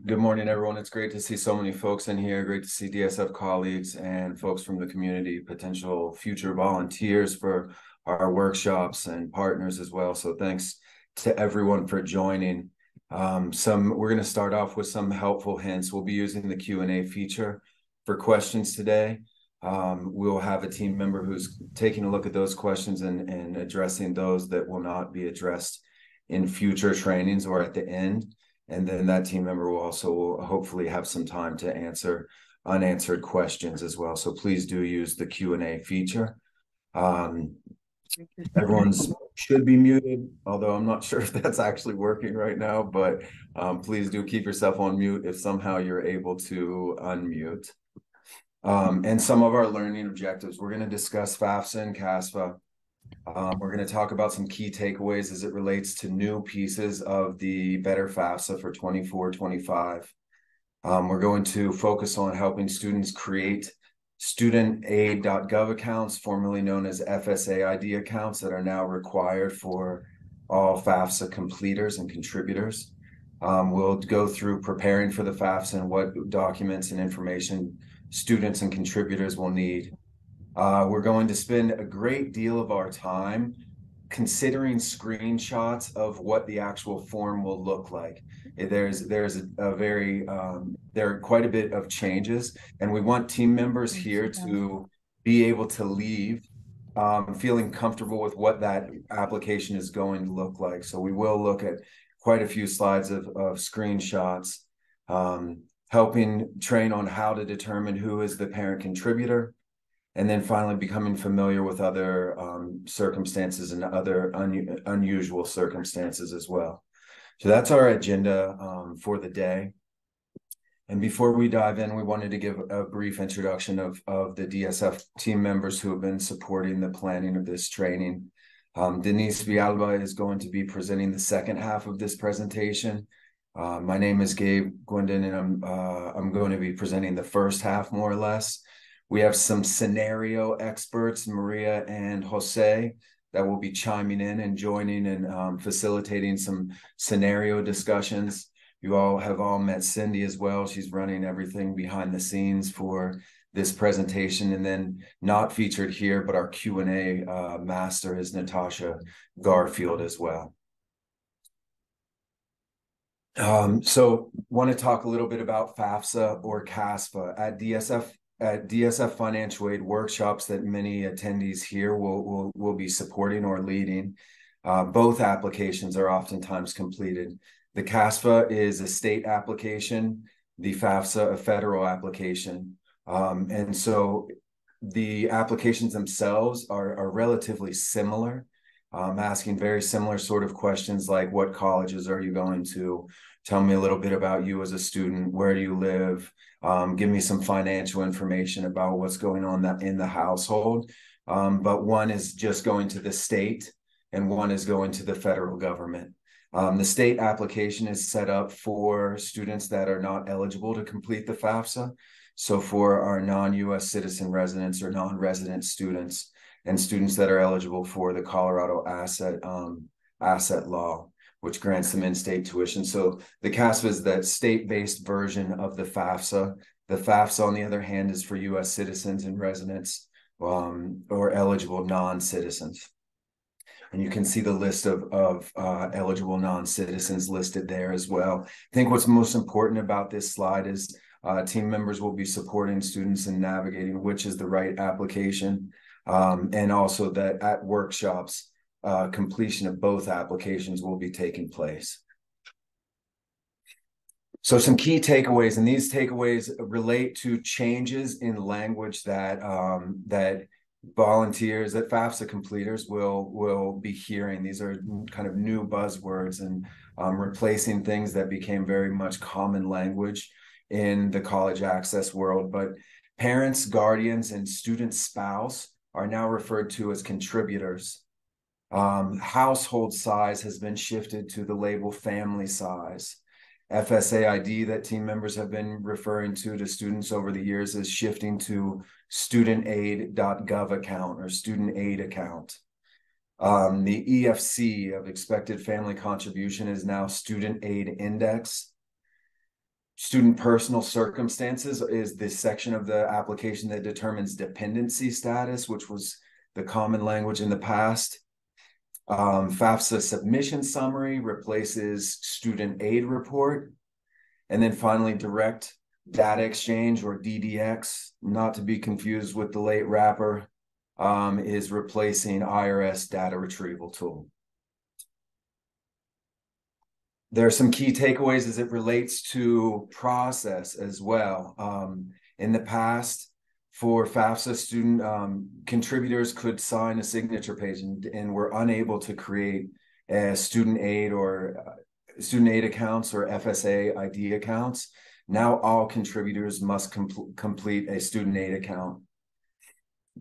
Good morning, everyone. It's great to see so many folks in here. Great to see DSF colleagues and folks from the community, potential future volunteers for our workshops and partners as well. So thanks to everyone for joining. We're going to start off with some helpful hints. We'll be using the Q&A feature for questions today. We'll have a team member who's taking a look at those questions and addressing those that will not be addressed in future trainings or at the end. And then that team member will also hopefully have some time to answer unanswered questions as well. So please do use the Q&A feature. Everyone's should be muted, although I'm not sure if that's actually working right now, but please do keep yourself on mute if somehow you're able to unmute. And some of our learning objectives, we're going to discuss FAFSA and CASFA. We're going to talk about some key takeaways as it relates to new pieces of the Better FAFSA for 24-25. We're going to focus on helping students create studentaid.gov accounts, formerly known as FSA ID accounts, that are now required for all FAFSA completers and contributors. We'll go through preparing for the FAFSA and what documents and information students and contributors will need. We're going to spend a great deal of our time considering screenshots of what the actual form will look like. There are quite a bit of changes, and we want team members here to be able to leave feeling comfortable with what that application is going to look like. So we will look at quite a few slides of screenshots, helping train on how to determine who is the parent contributor, and then finally becoming familiar with other circumstances and other unusual circumstances as well. So that's our agenda for the day. And before we dive in, we wanted to give a brief introduction of the DSF team members who have been supporting the planning of this training. Denise Villalba is going to be presenting the second half of this presentation. My name is Gabe Gwendon, and I'm going to be presenting the first half, more or less. We have some scenario experts, Maria and Jose, that will be chiming in and joining and facilitating some scenario discussions. You all have met Cindy as well. She's running everything behind the scenes for this presentation. And then not featured here, but our Q&A master is Natasha Garfield as well. So want to talk a little bit about FAFSA or CASFA. At DSF Financial Aid workshops that many attendees here will be supporting or leading. Both applications are oftentimes completed. The CASFA is a state application, the FAFSA a federal application. And so the applications themselves are relatively similar, asking very similar sort of questions like, what colleges are you going to? Tell me a little bit about you as a student. Where do you live? Give me some financial information about what's going on in the household. But one is just going to the state and one is going to the federal government. The state application is set up for students that are not eligible to complete the FAFSA. So for our non-US citizen residents or non-resident students and students that are eligible for the Colorado asset law, which grants them in-state tuition. So the CASFA is that state-based version of the FAFSA. The FAFSA, on the other hand, is for U.S. citizens and residents or eligible non-citizens. And you can see the list of eligible non-citizens listed there as well. I think what's most important about this slide is team members will be supporting students in navigating which is the right application, and also that at workshops, completion of both applications will be taking place. So some key takeaways, and these takeaways relate to changes in language that volunteers, that FAFSA completers will be hearing. These are kind of new buzzwords and replacing things that became very much common language in the college access world. But parents, guardians, and student spouse are now referred to as contributors. Household size has been shifted to the label family size. FSA ID that team members have been referring to students over the years is shifting to studentaid.gov account or student aid account. The EFC of expected family contribution is now student aid index. Student personal circumstances is this section of the application that determines dependency status, which was the common language in the past. FAFSA submission summary replaces student aid report. And then finally, direct data exchange, or DDX, not to be confused with the late rapper, is replacing IRS data retrieval tool. There are some key takeaways as it relates to process as well. In the past, for FAFSA, student contributors could sign a signature page and were unable to create a student aid accounts or FSA ID accounts. Now all contributors must complete a student aid account.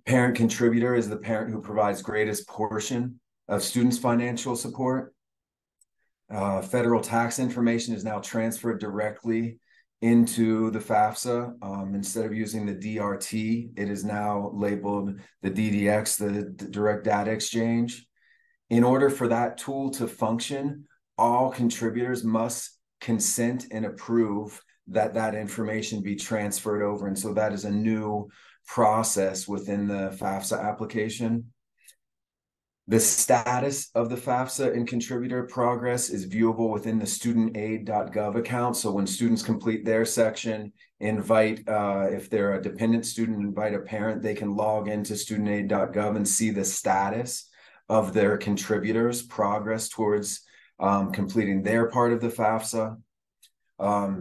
Parent contributor is the parent who provides greatest portion of students' financial support. Federal tax information is now transferred directly into the FAFSA. Instead of using the DRT, it is now labeled the DDX, the direct data exchange. In order for that tool to function, all contributors must consent and approve that information be transferred over. And so that is a new process within the FAFSA application. The status of the FAFSA and contributor progress is viewable within the studentaid.gov account. So when students complete their section, if they're a dependent student, invite a parent, they can log into studentaid.gov and see the status of their contributors' progress towards completing their part of the FAFSA.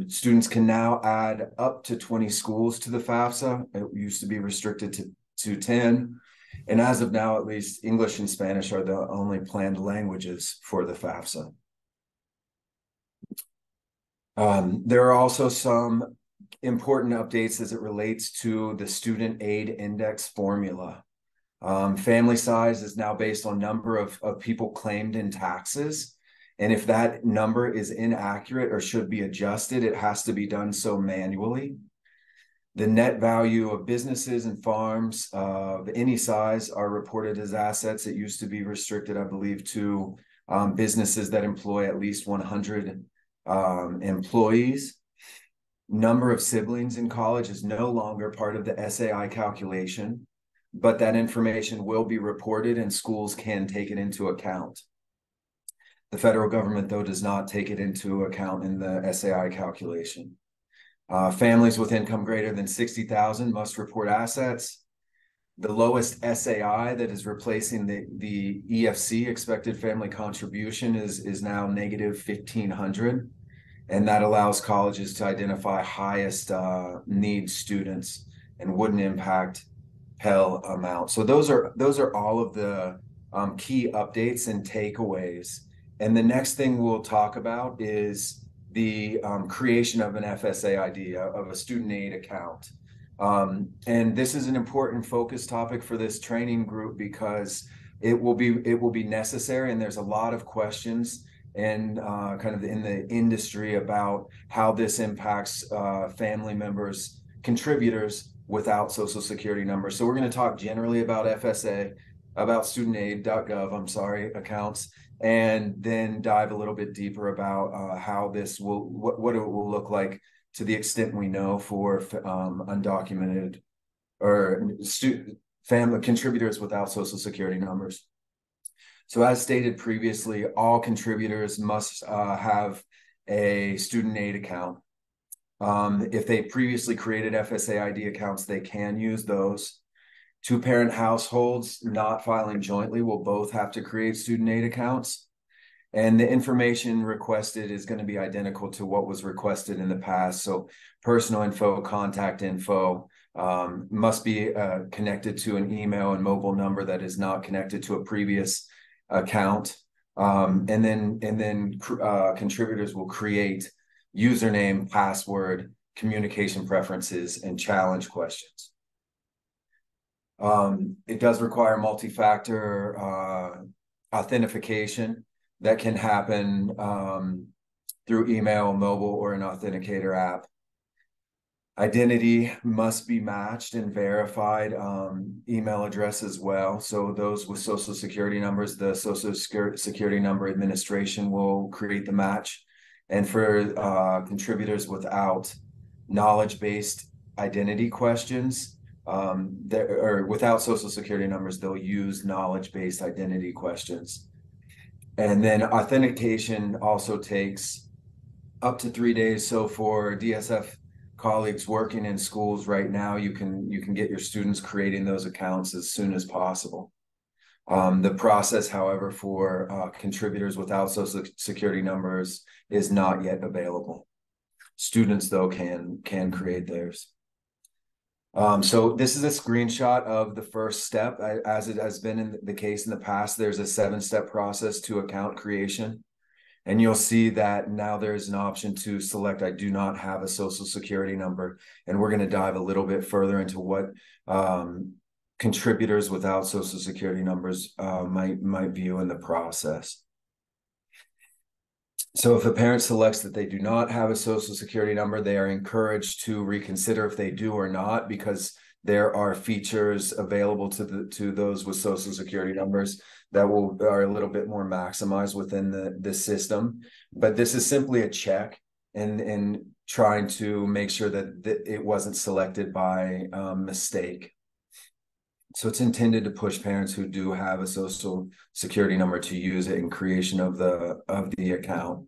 Students can now add up to 20 schools to the FAFSA. It used to be restricted to 10. And as of now, at least, English and Spanish are the only planned languages for the FAFSA. There are also some important updates as it relates to the student aid index formula. Family size is now based on number of people claimed in taxes. And if that number is inaccurate or should be adjusted, it has to be done so manually. The net value of businesses and farms of any size are reported as assets. It used to be restricted, I believe, to businesses that employ at least 100 employees. Number of siblings in college is no longer part of the SAI calculation, but that information will be reported and schools can take it into account. The federal government, though, does not take it into account in the SAI calculation. Families with income greater than 60,000 must report assets. The lowest SAI that is replacing the EFC, expected family contribution, is now negative 1,500. And that allows colleges to identify highest need students and wouldn't impact Pell amount. So those are all of the key updates and takeaways. And the next thing we'll talk about is the creation of an FSA ID, of a student aid account. And this is an important focus topic for this training group because it will be necessary, and there's a lot of questions and kind of in the industry about how this impacts family members, contributors without social security numbers. So we're going to talk generally about FSA, about studentaid.gov, accounts, and then dive a little bit deeper about how this will, what it will look like to the extent we know for undocumented or family contributors without social security numbers. So as stated previously, all contributors must have a student aid account. If they previously created FSA ID accounts, they can use those. Two-parent households not filing jointly will both have to create student aid accounts. And the information requested is going to be identical to what was requested in the past. So personal info, contact info must be connected to an email and mobile number that is not connected to a previous account. And then contributors will create username, password, communication preferences, and challenge questions. It does require multi-factor authentication that can happen through email, mobile, or an authenticator app. Identity must be matched and verified, email address as well. So those with social security numbers, the Social Security Number Administration will create the match. And for contributors without knowledge-based identity questions, or without social security numbers, they'll use knowledge-based identity questions. And then authentication also takes up to 3 days. So for DSF colleagues working in schools right now, you can get your students creating those accounts as soon as possible. The process, however, for contributors without social security numbers is not yet available. Students, though, can create theirs. So this is a screenshot of the first step. As it has been in the case in the past, there's a 7-step process to account creation. And you'll see that now there's an option to select, I do not have a social security number. And we're going to dive a little bit further into what contributors without social security numbers might view in the process. So if a parent selects that they do not have a social security number, they are encouraged to reconsider if they do or not, because there are features available to those with social security numbers that are a little bit more maximized within the system. But this is simply a check and trying to make sure that it wasn't selected by mistake. So it's intended to push parents who do have a social security number to use it in creation of the account.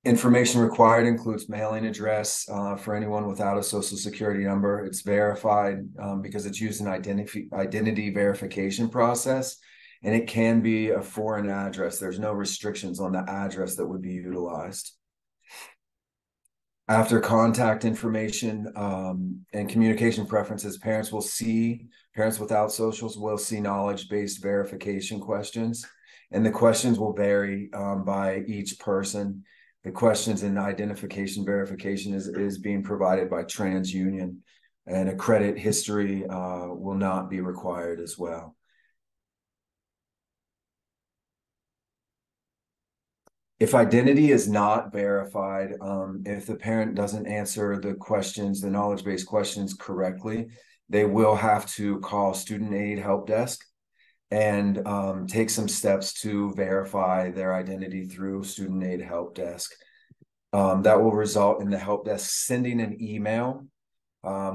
Information required includes mailing address for anyone without a social security number. It's verified because it's used in identity verification process, and it can be a foreign address. There's no restrictions on the address that would be utilized. After contact information and communication preferences, parents without socials will see knowledge-based verification questions, and the questions will vary by each person. The questions in identification verification is being provided by TransUnion, and a credit history will not be required as well. If identity is not verified, if the parent doesn't answer the questions, the knowledge-based questions correctly, they will have to call student aid help desk and take some steps to verify their identity through student aid help desk. That will result in the help desk sending an email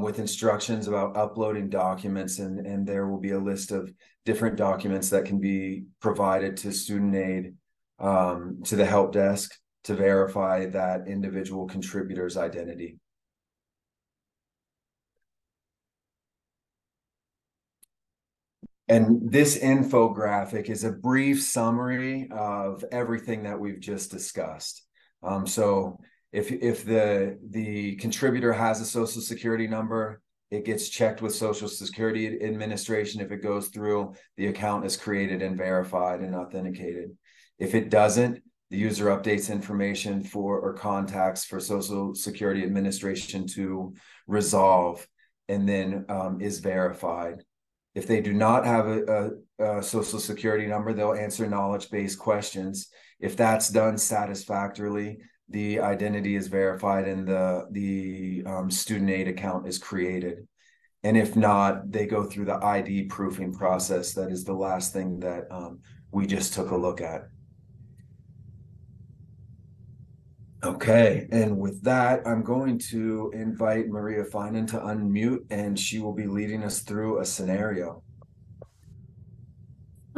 with instructions about uploading documents, and there will be a list of different documents that can be provided to student aid to the help desk to verify that individual contributor's identity. And this infographic is a brief summary of everything that we've just discussed. So if the contributor has a social security number, it gets checked with Social Security Administration. If it goes through, the account is created and verified and authenticated. If it doesn't, the user updates information or contacts for Social Security Administration to resolve, and then is verified. If they do not have a social security number, they'll answer knowledge-based questions. If that's done satisfactorily, the identity is verified and the student aid account is created. And if not, they go through the ID proofing process. That is the last thing that we just took a look at. Okay, and with that, I'm going to invite Maria Finan to unmute, and she will be leading us through a scenario.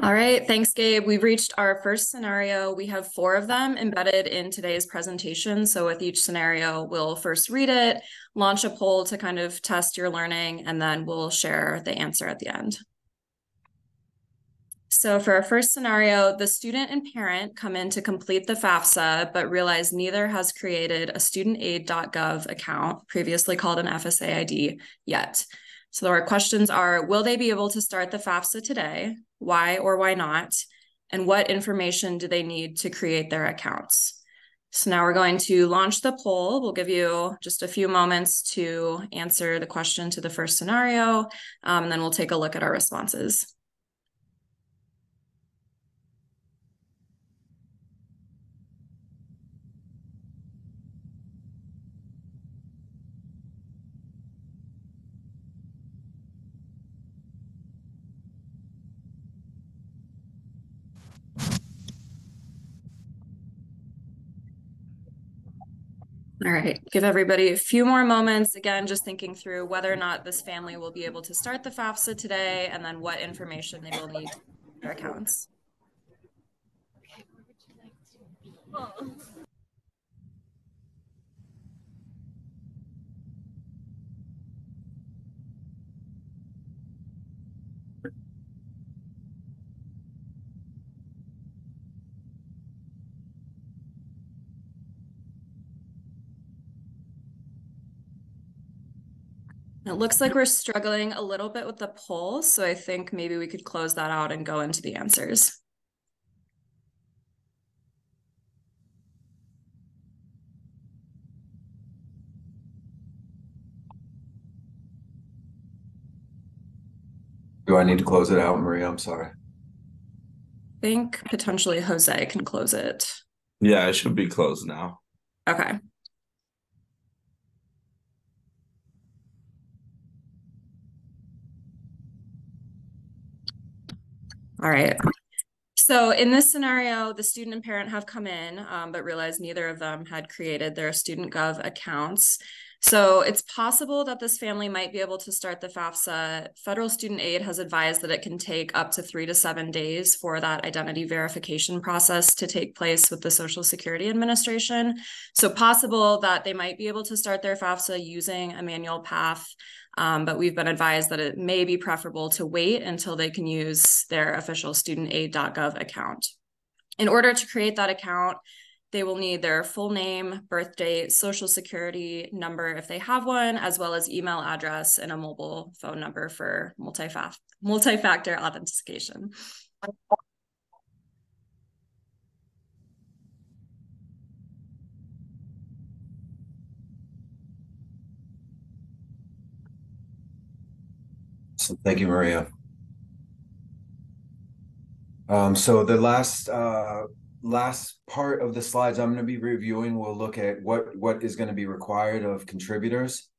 All right, thanks, Gabe. We've reached our first scenario. We have 4 of them embedded in today's presentation. So with each scenario, we'll first read it, launch a poll to kind of test your learning, and then we'll share the answer at the end. So for our first scenario, the student and parent come in to complete the FAFSA, but realize neither has created a studentaid.gov account, previously called an FSA ID, yet. So our questions are, will they be able to start the FAFSA today? Why or why not? And what information do they need to create their accounts? So now we're going to launch the poll. We'll give you just a few moments to answer the question to the first scenario, and then we'll take a look at our responses. All right, give everybody a few more moments. Again, just thinking through whether or not this family will be able to start the FAFSA today, and then what information they will need to their accounts. It looks like we're struggling a little bit with the poll, so I think maybe we could close that out and go into the answers. Do I need to close it out, Maria? I'm sorry. I think potentially Jose can close it. Yeah, it should be closed now. Okay. All right. So in this scenario, the student and parent have come in, but realized neither of them had created their student gov accounts. So it's possible that this family might be able to start the FAFSA. Federal student aid has advised that it can take up to 3 to 7 days for that identity verification process to take place with the Social Security Administration. So possible that they might be able to start their FAFSA using a manual path. But we've been advised that it may be preferable to wait until they can use their official studentaid.gov account. In order to create that account, they will need their full name, birth date, social security number if they have one, as well as email address and a mobile phone number for multi-factor authentication. So thank you, Maria. So the last part of the slides I'm going to be reviewing, we'll look at what is going to be required of contributors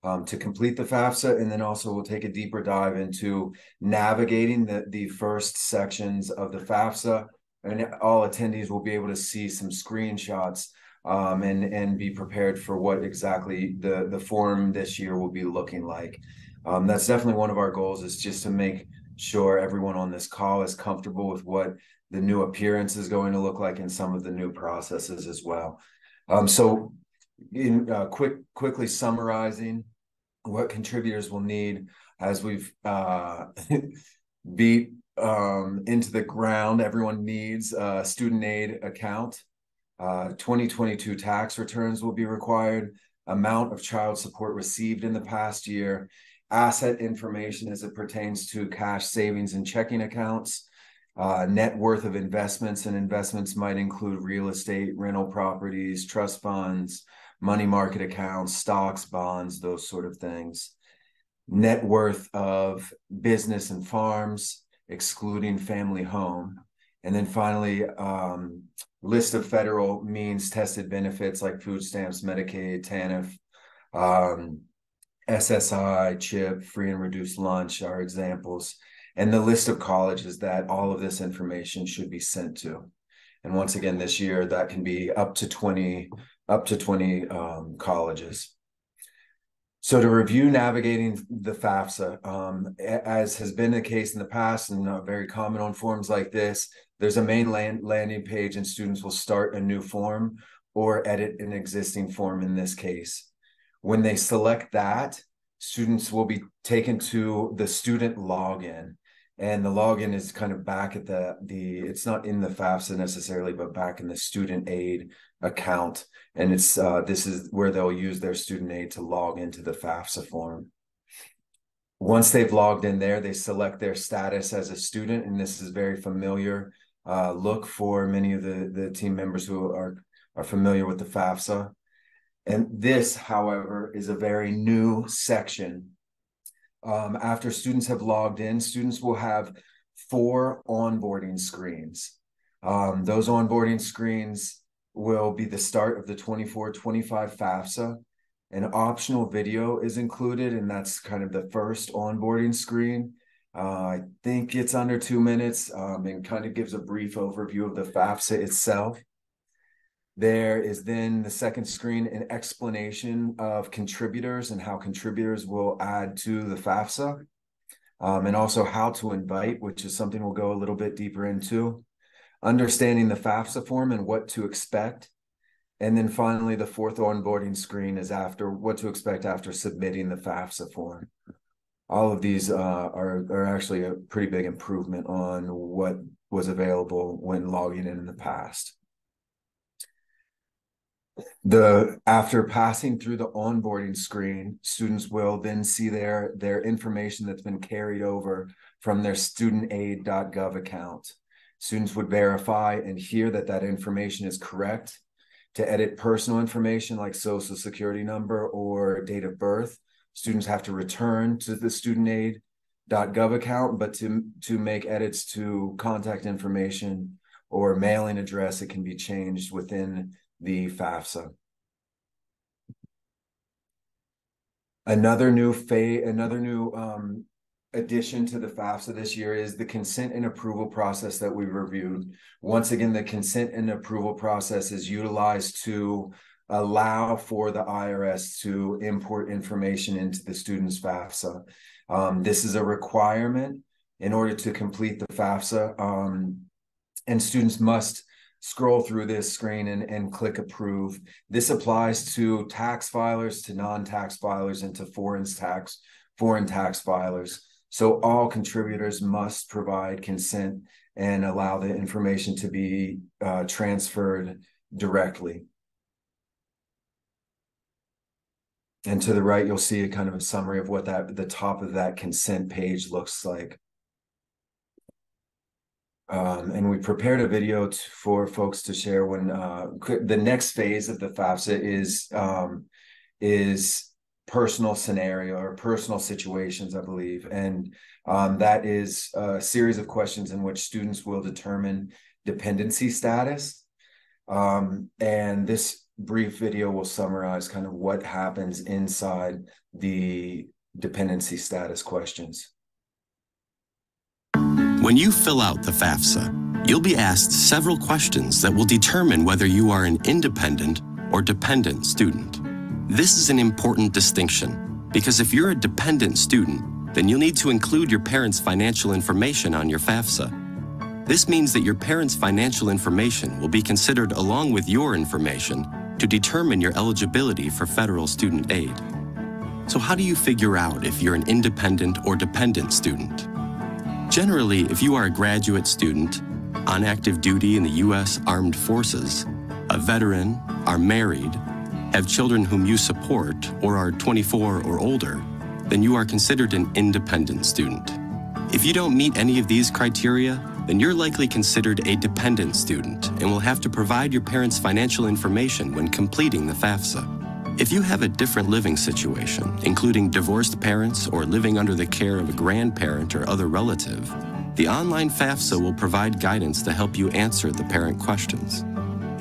to complete the FAFSA, and then also we'll take a deeper dive into navigating the first sections of the FAFSA, and all attendees will be able to see some screenshots and be prepared for what exactly the form this year will be looking like. That's definitely one of our goals, is just to make sure everyone on this call is comfortable with what the new appearance is going to look like in some of the new processes as well. So in quickly summarizing what contributors will need, as we've beat into the ground, everyone needs a student aid account. 2022 tax returns will be required, amount of child support received in the past year, asset information as it pertains to cash savings and checking accounts, net worth of investments, and investments might include real estate, rental properties, trust funds, money market accounts, stocks, bonds, those sort of things. Net worth of business and farms, excluding family home. And then finally, list of federal means tested benefits like food stamps, Medicaid, TANF, SSI, CHIP, free and reduced lunch are examples, and the list of colleges that all of this information should be sent to. And once again, this year, that can be up to 20 colleges. So to review navigating the FAFSA, as has been the case in the past and very common on forms like this, there's a main landing page and students will start a new form or edit an existing form in this case. When they select that, students will be taken to the student login. And the login is kind of back at it's not in the FAFSA necessarily, but back in the student aid account. And it's this is where they'll use their student aid to log into the FAFSA form. Once they've logged in there, they select their status as a student. And this is very familiar look for many of the team members who are familiar with the FAFSA. And this, however, is a very new section. After students have logged in, students will have 4 onboarding screens. Those onboarding screens will be the start of the 24-25 FAFSA. An optional video is included, and that's kind of the first onboarding screen. I think it's under 2 minutes and kind of gives a brief overview of the FAFSA itself. There is then the second screen, an explanation of contributors and how contributors will add to the FAFSA, and also how to invite, which is something we'll go a little bit deeper into. Understanding the FAFSA form and what to expect. And then finally, the fourth onboarding screen is after what to expect after submitting the FAFSA form. All of these are actually a pretty big improvement on what was available when logging in the past. After passing through the onboarding screen, students will then see their information that's been carried over from their studentaid.gov account. Students would verify and hear that information is correct. To edit personal information like social security number or date of birth, students have to return to the studentaid.gov account, but to make edits to contact information or mailing address, it can be changed within the FAFSA. Another new addition to the FAFSA this year is the consent and approval process that we reviewed. Once again, the consent and approval process is utilized to allow for the IRS to import information into the student's FAFSA. This is a requirement in order to complete the FAFSA, and students must scroll through this screen and click approve. This applies to tax filers, to non-tax filers, and to foreign tax filers. So all contributors must provide consent and allow the information to be transferred directly. And to the right, you'll see a kind of a summary of what the top of that consent page looks like. And we prepared a video for folks to share when the next phase of the FAFSA is personal scenario or personal situations, I believe. And that is a series of questions in which students will determine dependency status. And this brief video will summarize kind of what happens inside the dependency status questions. When you fill out the FAFSA, you'll be asked several questions that will determine whether you are an independent or dependent student. This is an important distinction because if you're a dependent student, then you'll need to include your parents' financial information on your FAFSA. This means that your parents' financial information will be considered along with your information to determine your eligibility for federal student aid. So how do you figure out if you're an independent or dependent student? Generally, if you are a graduate student, on active duty in the U.S. Armed Forces, a veteran, are married, have children whom you support, or are 24 or older, then you are considered an independent student. If you don't meet any of these criteria, then you're likely considered a dependent student and will have to provide your parents' financial information when completing the FAFSA. If you have a different living situation, including divorced parents or living under the care of a grandparent or other relative, the online FAFSA will provide guidance to help you answer the parent questions.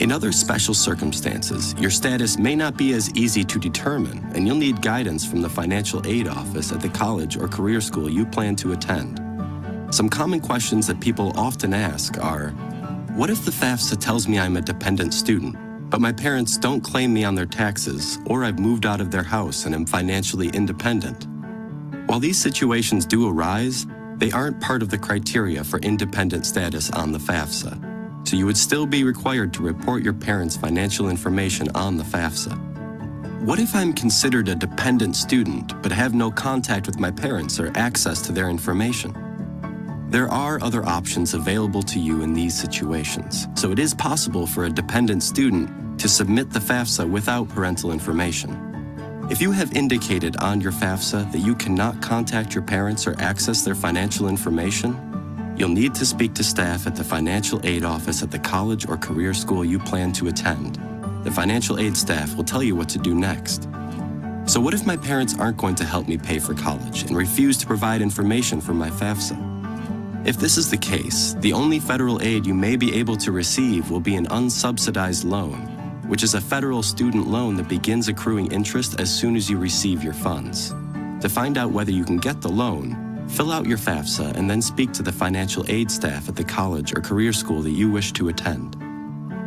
In other special circumstances, your status may not be as easy to determine, and you'll need guidance from the financial aid office at the college or career school you plan to attend. Some common questions that people often ask are, what if the FAFSA tells me I'm a dependent student, but my parents don't claim me on their taxes, or I've moved out of their house and am financially independent? While these situations do arise, they aren't part of the criteria for independent status on the FAFSA, so you would still be required to report your parents' financial information on the FAFSA. What if I'm considered a dependent student but have no contact with my parents or access to their information? There are other options available to you in these situations, so it is possible for a dependent student to submit the FAFSA without parental information. If you have indicated on your FAFSA that you cannot contact your parents or access their financial information, you'll need to speak to staff at the financial aid office at the college or career school you plan to attend. The financial aid staff will tell you what to do next. So what if my parents aren't going to help me pay for college and refuse to provide information from my FAFSA? If this is the case, the only federal aid you may be able to receive will be an unsubsidized loan, which is a federal student loan that begins accruing interest as soon as you receive your funds. To find out whether you can get the loan, fill out your FAFSA and then speak to the financial aid staff at the college or career school that you wish to attend.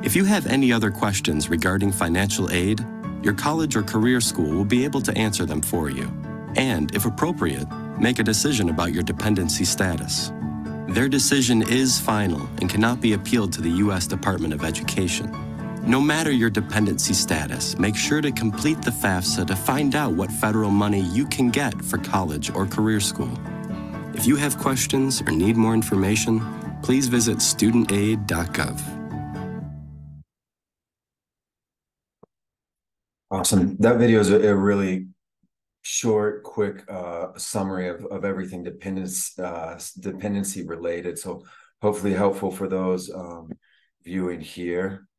If you have any other questions regarding financial aid, your college or career school will be able to answer them for you. And, if appropriate, make a decision about your dependency status. Their decision is final and cannot be appealed to the U.S. Department of Education. No matter your dependency status, make sure to complete the FAFSA to find out what federal money you can get for college or career school. If you have questions or need more information, please visit studentaid.gov. Awesome. That video is a really short, quick summary of everything dependency related. So hopefully helpful for those viewing here.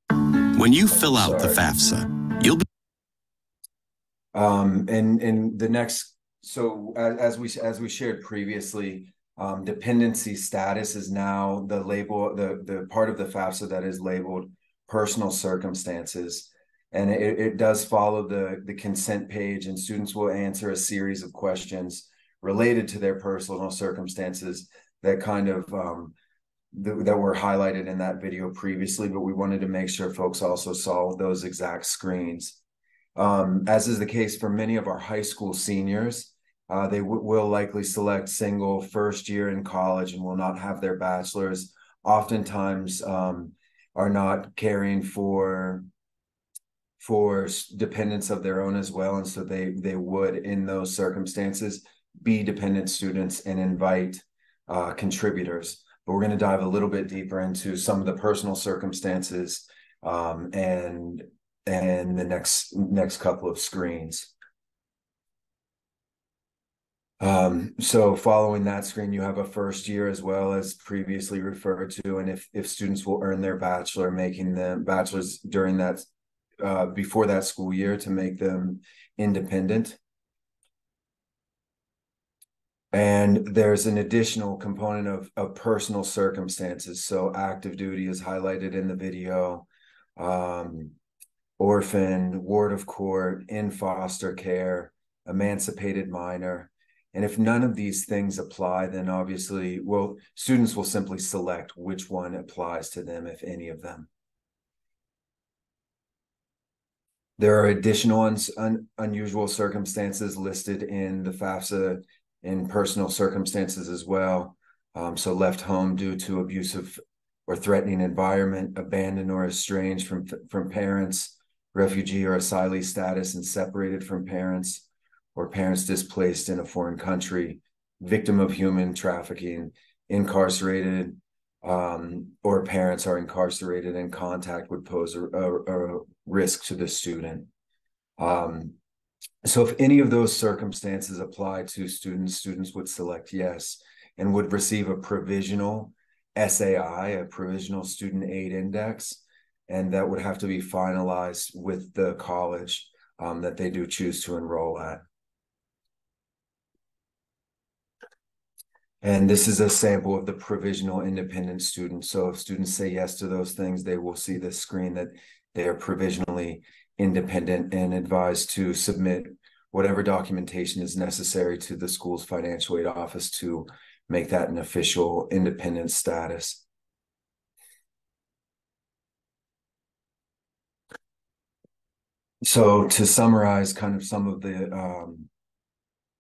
When you fill out the FAFSA, you'll be and the next, so as we shared previously, dependency status is now the label, the part of the FAFSA that is labeled personal circumstances, and it does follow the consent page, and students will answer a series of questions related to their personal circumstances that kind of that were highlighted in that video previously, but we wanted to make sure folks also saw those exact screens. As is the case for many of our high school seniors, they will likely select single first year in college and will not have their bachelor's. Oftentimes are not caring for dependents of their own as well, and so they would, in those circumstances, be dependent students and invite contributors. But we're going to dive a little bit deeper into some of the personal circumstances and the next couple of screens. So following that screen, you have a first year as well, as previously referred to, and if students will earn their bachelor, making them bachelor's during that before that school year to make them independent. And there's an additional component of personal circumstances. So active duty is highlighted in the video, orphan, ward of court, in foster care, emancipated minor. And if none of these things apply, then obviously, well, students will simply select which one applies to them, if any of them. There are additional unusual circumstances listed in the FAFSA in personal circumstances as well. So left home due to abusive or threatening environment, abandoned or estranged from parents, refugee or asylee status and separated from parents, or parents displaced in a foreign country, victim of human trafficking, incarcerated, or parents are incarcerated and contact would pose a risk to the student. So if any of those circumstances apply to students would select yes and would receive a provisional SAI, a provisional student aid index, and that would have to be finalized with the college that they do choose to enroll at. And this is a sample of the provisional independent student. So if students say yes to those things, they will see the screen that they are provisionally independent and advised to submit whatever documentation is necessary to the school's financial aid office to make that an official independent status. So to summarize kind of some of the,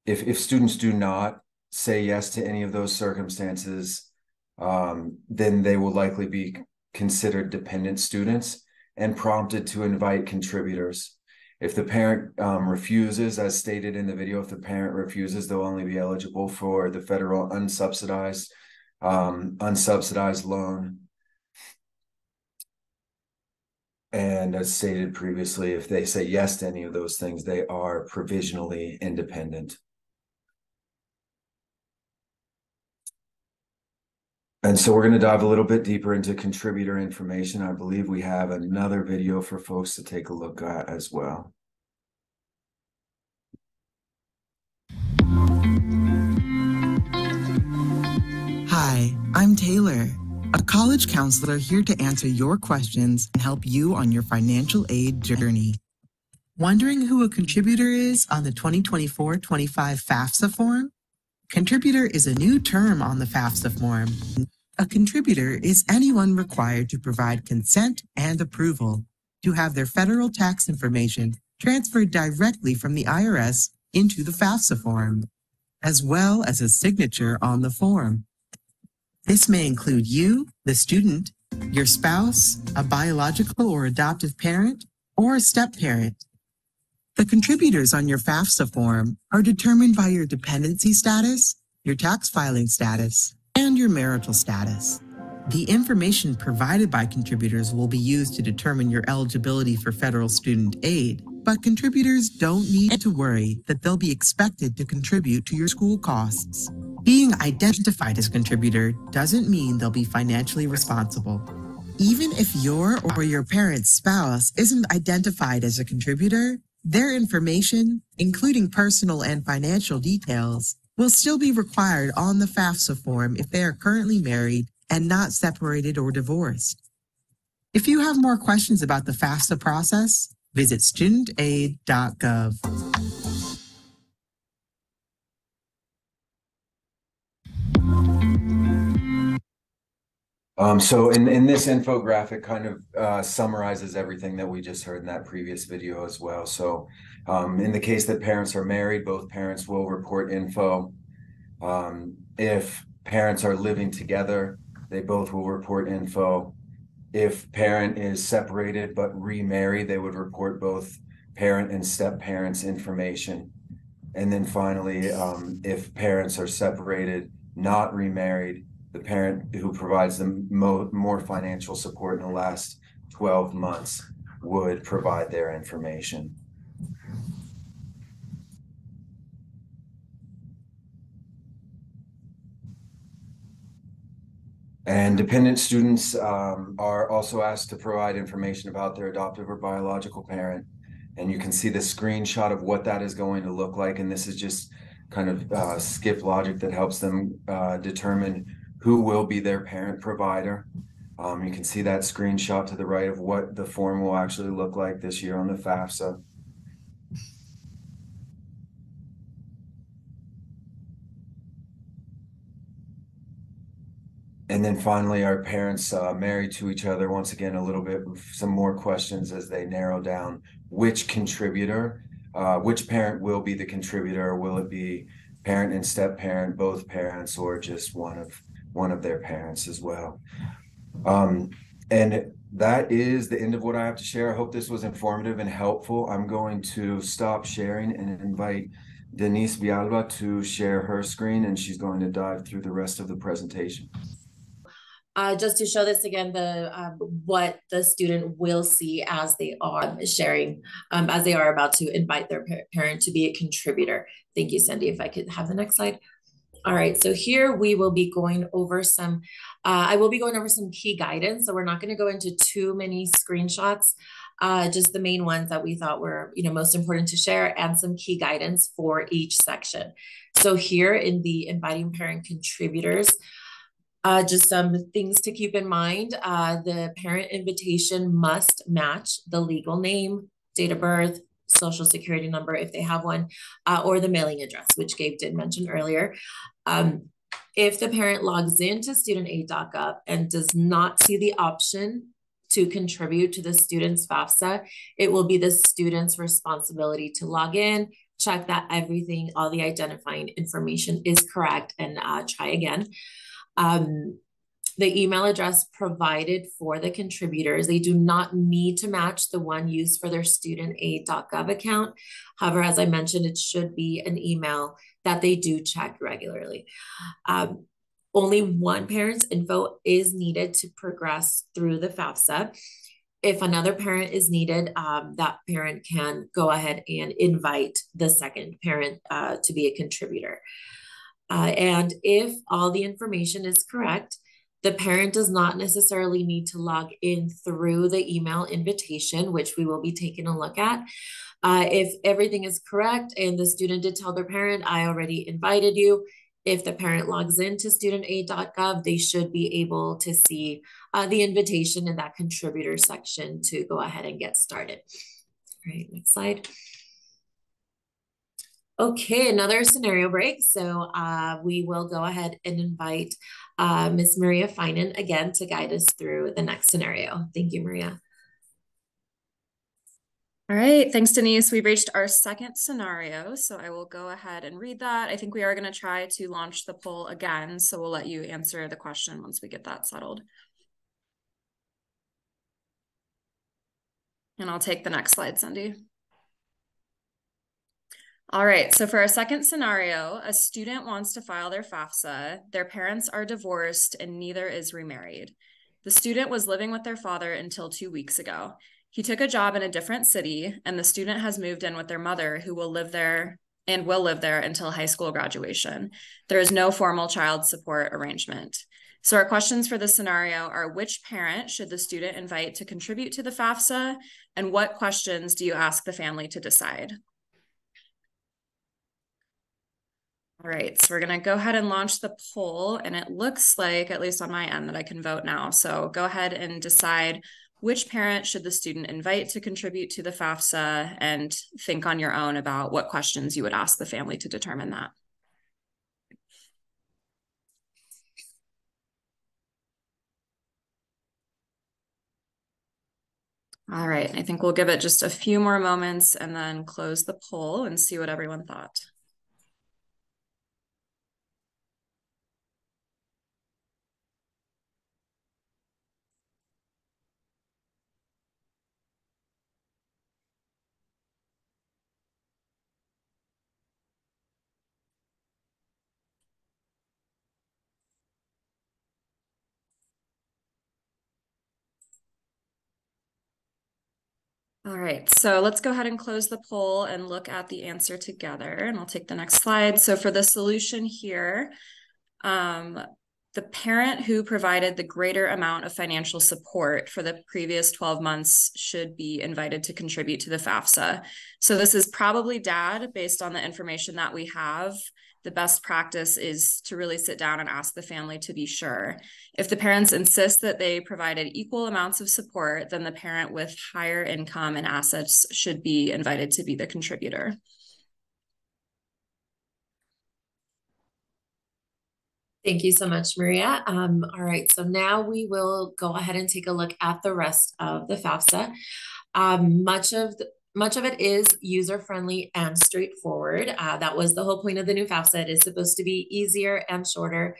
if students do not say yes to any of those circumstances, then they will likely be considered dependent students and prompted to invite contributors. If the parent refuses, as stated in the video, if the parent refuses, they'll only be eligible for the federal unsubsidized loan. And as stated previously, if they say yes to any of those things, they are provisionally independent. And so we're going to dive a little bit deeper into contributor information. I believe we have another video for folks to take a look at as well. Hi, I'm Taylor, a college counselor here to answer your questions and help you on your financial aid journey. Wondering who a contributor is on the 2024-25 FAFSA form? Contributor is a new term on the FAFSA form. A contributor is anyone required to provide consent and approval to have their federal tax information transferred directly from the IRS into the FAFSA form, as well as a signature on the form. This may include you, the student, your spouse, a biological or adoptive parent, or a step-parent. The contributors on your FAFSA form are determined by your dependency status, your tax filing status, and your marital status. The information provided by contributors will be used to determine your eligibility for federal student aid, but contributors don't need to worry that they'll be expected to contribute to your school costs. Being identified as a contributor doesn't mean they'll be financially responsible. Even if your or your parent's spouse isn't identified as a contributor, their information, including personal and financial details, will still be required on the FAFSA form if they are currently married and not separated or divorced. If you have more questions about the FAFSA process, visit studentaid.gov. So in this infographic kind of summarizes everything that we just heard in that previous video as well. So in the case that parents are married, both parents will report info. If parents are living together, they both will report info. If parent is separated but remarried, they would report both parent and step parents information. And then finally, if parents are separated, not remarried, the parent who provides them more financial support in the last 12 months would provide their information. And dependent students are also asked to provide information about their adoptive or biological parent. And you can see the screenshot of what that is going to look like. And this is just kind of skip logic that helps them determine who will be their parent provider. You can see that screenshot to the right of what the form will actually look like this year on the FAFSA. And then finally, our parents married to each other. Once again, a little bit, some more questions as they narrow down which contributor, which parent will be the contributor. Will it be parent and step parent, both parents, or just one of their parents as well? And that is the end of what I have to share. I hope this was informative and helpful. I'm going to stop sharing and invite Denise Villalba to share her screen, and she's going to dive through the rest of the presentation. Just to show this again, what the student will see as they are sharing, as they are about to invite their parent to be a contributor. Thank you, Cindy. If I could have the next slide. All right, so here we will be going over some, I will be going over some key guidance. So we're not going to go into too many screenshots, just the main ones that we thought were, most important to share, and some key guidance for each section. So here in the inviting parent contributors, just some things to keep in mind. The parent invitation must match the legal name, date of birth, social security number if they have one, or the mailing address, which Gabe did mention earlier. If the parent logs into studentaid.gov and does not see the option to contribute to the student's FAFSA, it will be the student's responsibility to log in, check that everything, all the identifying information is correct, and try again. The email address provided for the contributors, they do not need to match the one used for their studentaid.gov account. However, as I mentioned, it should be an email that they do check regularly. Only one parent's info is needed to progress through the FAFSA. If another parent is needed, that parent can go ahead and invite the second parent to be a contributor. And if all the information is correct, the parent does not necessarily need to log in through the email invitation, which we will be taking a look at. If everything is correct and the student did tell their parent, I already invited you, if the parent logs into studentaid.gov, they should be able to see the invitation in that contributor section to go ahead and get started. All right, next slide. Okay, another scenario break. So we will go ahead and invite Ms. Maria Finan again to guide us through the next scenario. Thank you, Maria. All right, thanks, Denise. We've reached our second scenario, so I will go ahead and read that. I think we are going to try to launch the poll again, so we'll let you answer the question once we get that settled. And I'll take the next slide, Cindy. All right, so for our second scenario, a student wants to file their FAFSA. Their parents are divorced and neither is remarried. The student was living with their father until 2 weeks ago. He took a job in a different city, and the student has moved in with their mother, who will live there until high school graduation. There is no formal child support arrangement. So our questions for this scenario are: which parent should the student invite to contribute to the FAFSA, and what questions do you ask the family to decide? All right, so we're going to go ahead and launch the poll, and it looks like, at least on my end, that I can vote now. So go ahead and decide which parent should the student invite to contribute to the FAFSA, and think on your own about what questions you would ask the family to determine that. All right, I think we'll give it just a few more moments and then close the poll and see what everyone thought. All right, so let's go ahead and close the poll and look at the answer together. And I'll take the next slide. So for the solution here, the parent who provided the greater amount of financial support for the previous 12 months should be invited to contribute to the FAFSA. So this is probably dad, based on the information that we have. The best practice is to really sit down and ask the family to be sure. If the parents insist that they provided equal amounts of support, then the parent with higher income and assets should be invited to be the contributor. Thank you so much, Maria. All right, so now we will go ahead and take a look at the rest of the FAFSA. Much of it is user-friendly and straightforward. That was the whole point of the new FAFSA. It is supposed to be easier and shorter.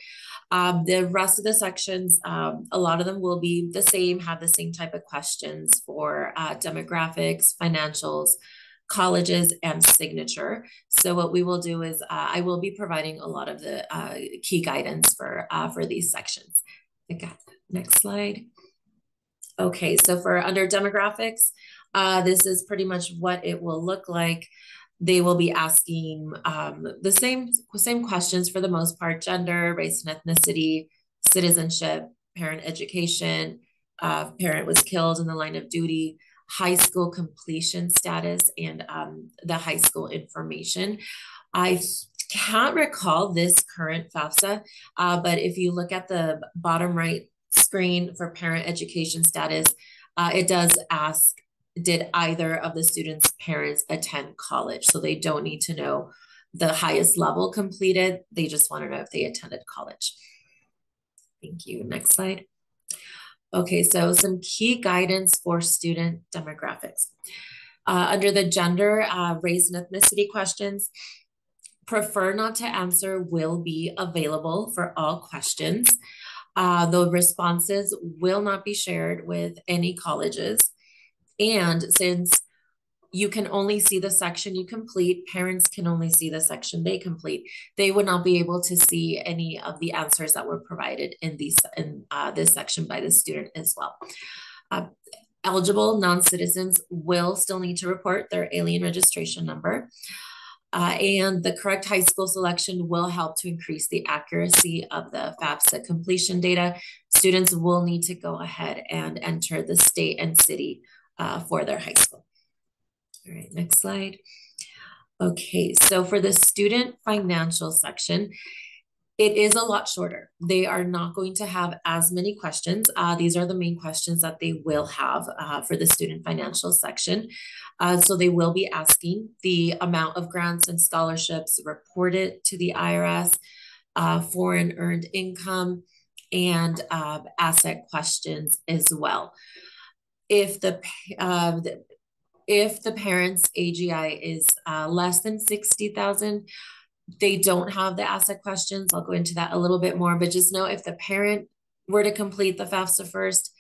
The rest of the sections, a lot of them will be the same, have the same type of questions for demographics, financials, colleges, and signature. So what we will do is I will be providing a lot of the key guidance for these sections. Next slide. Okay, so for under demographics, this is pretty much what it will look like. They will be asking the same questions for the most part: gender, race and ethnicity, citizenship, parent education, parent was killed in the line of duty, high school completion status, and the high school information. I can't recall this current FAFSA, but if you look at the bottom right screen for parent education status, it does ask, did either of the students' parents attend college? So they don't need to know the highest level completed. They just want to know if they attended college. Thank you. Next slide. Okay, so some key guidance for student demographics. Under the gender, race, and ethnicity questions, prefer not to answer will be available for all questions. The responses will not be shared with any colleges. And since you can only see the section you complete, parents can only see the section they complete, they would not be able to see any of the answers that were provided in this section by the student as well. Eligible non-citizens will still need to report their alien registration number. And the correct high school selection will help to increase the accuracy of the FAFSA completion data. Students will need to go ahead and enter the state and city for their high school. All right, next slide. Okay, so for the student financial section, It is a lot shorter. They are not going to have as many questions. These are the main questions that they will have for the student financial section. So they will be asking the amount of grants and scholarships reported to the IRS, foreign earned income, and asset questions as well. If the parent's AGI is less than 60,000, they don't have the asset questions. I'll go into that a little bit more, but just know if the parent were to complete the FAFSA first,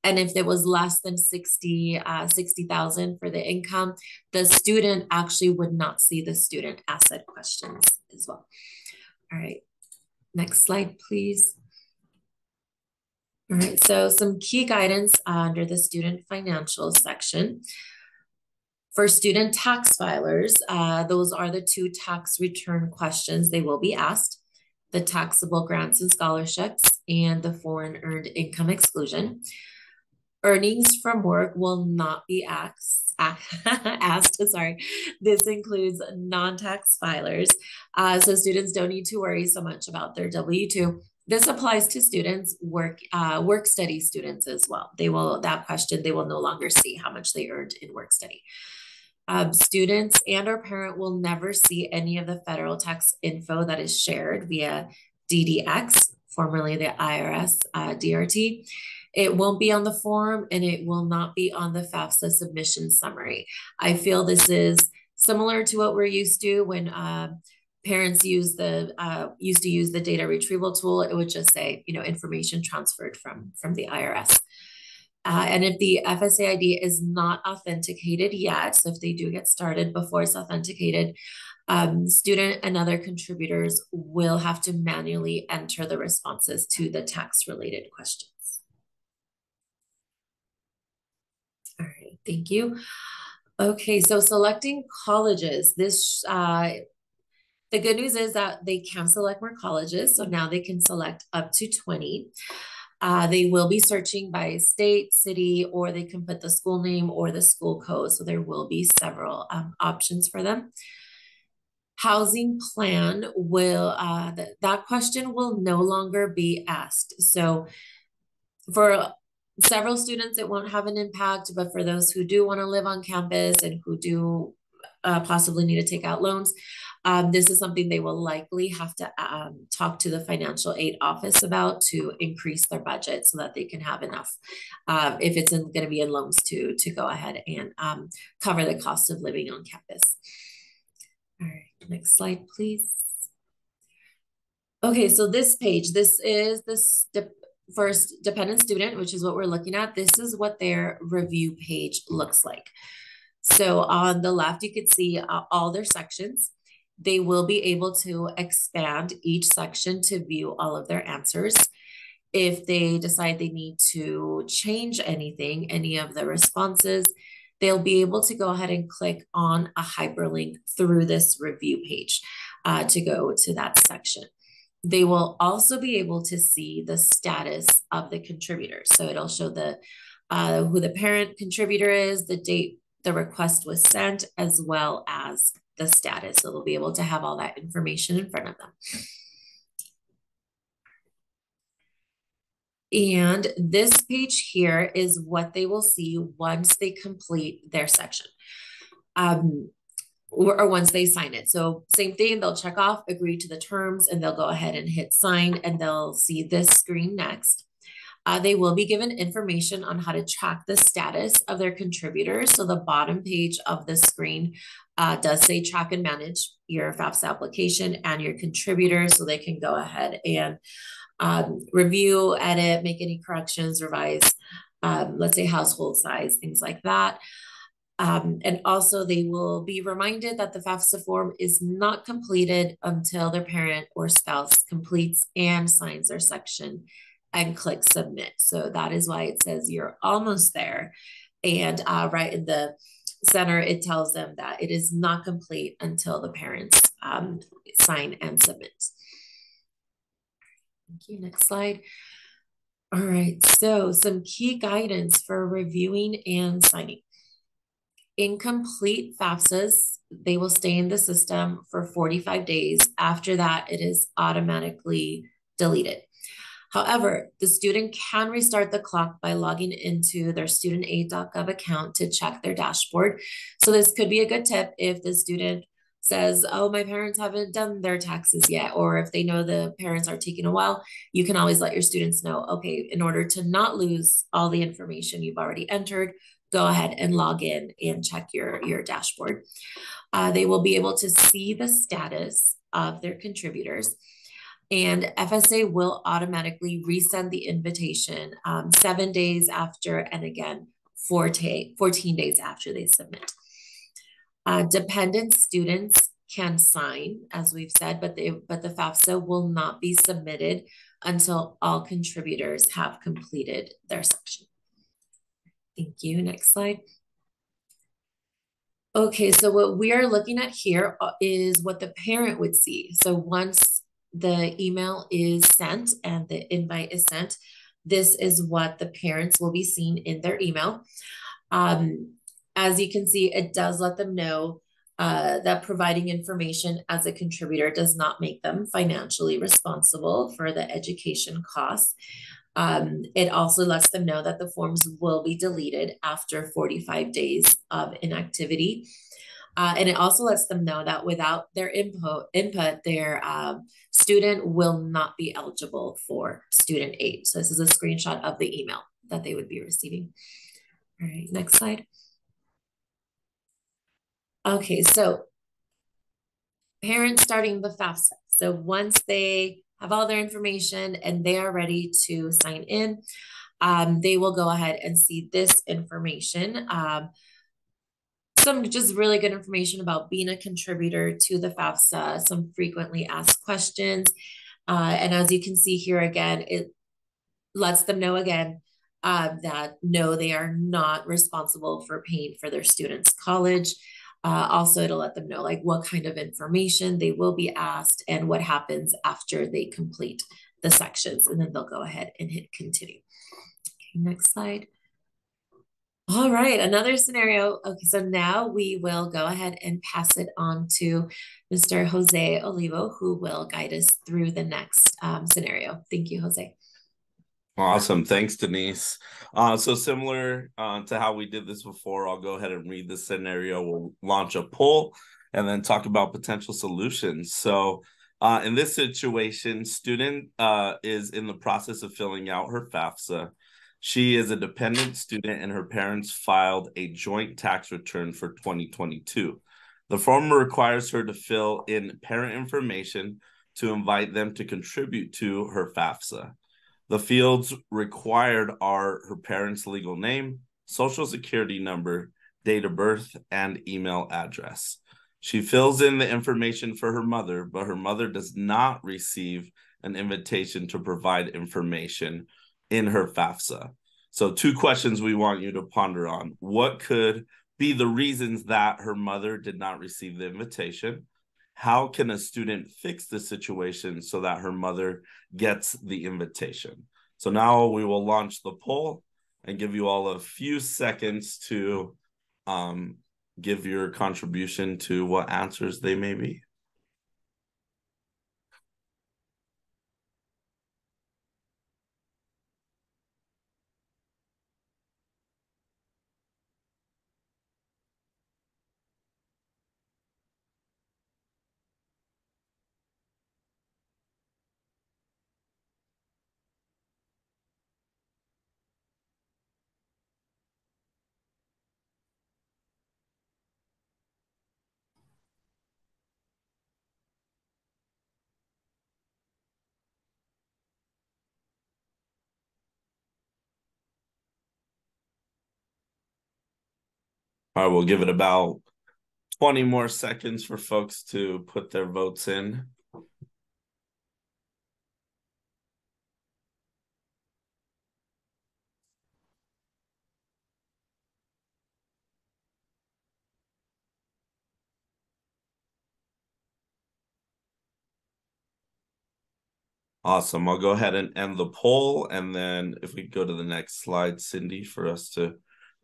and if it was less than 60,000 for the income, the student actually would not see the student asset questions as well. All right, next slide, please. All right, so some key guidance under the student financial section. For student tax filers, those are the 2 tax return questions they will be asked: the taxable grants and scholarships and the foreign earned income exclusion. Earnings from work will not be asked. Sorry. This includes non-tax filers. So students don't need to worry so much about their W-2. This applies to students, work study students as well. They will no longer see how much they earned in work study. Students and our parent will never see any of the federal tax info that is shared via DDX, formerly the IRS DRT. It won't be on the form, and it will not be on the FAFSA submission summary. I feel this is similar to what we're used to when parents used to use the data retrieval tool. It would just say, information transferred from the IRS. And if the FSA ID is not authenticated yet, so if they do get started before it's authenticated, student and other contributors will have to manually enter the responses to the tax-related questions. All right, thank you. Okay, so selecting colleges. The good news is that they can select more colleges, so now they can select up to 20. They will be searching by state, city, or they can put the school name or the school code. So there will be several options for them. Housing plan will, that question will no longer be asked. So for several students, it won't have an impact, but for those who do want to live on campus and who do possibly need to take out loans, this is something they will likely have to talk to the financial aid office about to increase their budget so that they can have enough, if it's going to be in loans, to go ahead and cover the cost of living on campus. All right, next slide, please. Okay, so this page, this is the first dependent student, which is what we're looking at. This is what their review page looks like. So on the left, you could see all their sections. They will be able to expand each section to view all of their answers. If they decide they need to change anything, any of the responses, they'll be able to go ahead and click on a hyperlink through this review page to go to that section. They will also be able to see the status of the contributor. So it'll show the who the parent contributor is, the date the request was sent, as well as the status. So they'll be able to have all that information in front of them. And this page here is what they will see once they complete their section, or once they sign it. So same thing, they'll check off, agree to the terms, and they'll go ahead and hit sign, and they'll see this screen next. They will be given information on how to track the status of their contributors. So the bottom page of the screen does say track and manage your FAFSA application and your contributors, so they can go ahead and review, edit, make any corrections, revise, let's say household size, things like that. And also they will be reminded that the FAFSA form is not completed until their parent or spouse completes and signs their section and click submit. So that is why it says you're almost there. And right in the center, it tells them that it is not complete until the parents sign and submit. Thank you. Next slide. All right, so some key guidance for reviewing and signing. Incomplete FAFSAs, they will stay in the system for 45 days. After that, it is automatically deleted. However, the student can restart the clock by logging into their studentaid.gov account to check their dashboard. So this could be a good tip if the student says, oh, my parents haven't done their taxes yet, or if they know the parents are taking a while, you can always let your students know, okay, in order to not lose all the information you've already entered, go ahead and log in and check your dashboard. They will be able to see the status of their contributors. And FSA will automatically resend the invitation 7 days after, and again, 14 days after they submit. Dependent students can sign, as we've said, but the FAFSA will not be submitted until all contributors have completed their section. Thank you. Next slide. Okay, so what we are looking at here is what the parent would see. So once the email is sent and the invite is sent, this is what the parents will be seeing in their email. As you can see, it does let them know that providing information as a contributor does not make them financially responsible for the education costs. It also lets them know that the forms will be deleted after 45 days of inactivity. And it also lets them know that without their input, their student will not be eligible for student aid. So this is a screenshot of the email that they would be receiving. All right, next slide. Okay, so parents starting the FAFSA. So once they have all their information and they are ready to sign in, they will go ahead and see this information. Some just really good information about being a contributor to the FAFSA, some frequently asked questions. And as you can see here again, it lets them know again that no, they are not responsible for paying for their students' college. Also, it'll let them know like what kind of information they will be asked and what happens after they complete the sections. And then they'll go ahead and hit continue. Okay, next slide. All right, another scenario. Okay, so now we will go ahead and pass it on to Mr. Jose Olivo, who will guide us through the next scenario. Thank you, Jose. Awesome. Thanks, Denise. So similar to how we did this before, I'll go ahead and read the scenario. We'll launch a poll and then talk about potential solutions. So in this situation, student is in the process of filling out her FAFSA. She is a dependent student and her parents filed a joint tax return for 2022. The form requires her to fill in parent information to invite them to contribute to her FAFSA. The fields required are her parents' legal name, social security number, date of birth, and email address. She fills in the information for her mother, but her mother does not receive an invitation to provide information in her FAFSA. So 2 questions we want you to ponder on. What could be the reasons that her mother did not receive the invitation? How can a student fix the situation so that her mother gets the invitation? So now we will launch the poll and give you all a few seconds to give your contribution to what answers they may be. All right, we'll give it about 20 more seconds for folks to put their votes in. Awesome. I'll go ahead and end the poll. And then if we go to the next slide, Cindy, for us to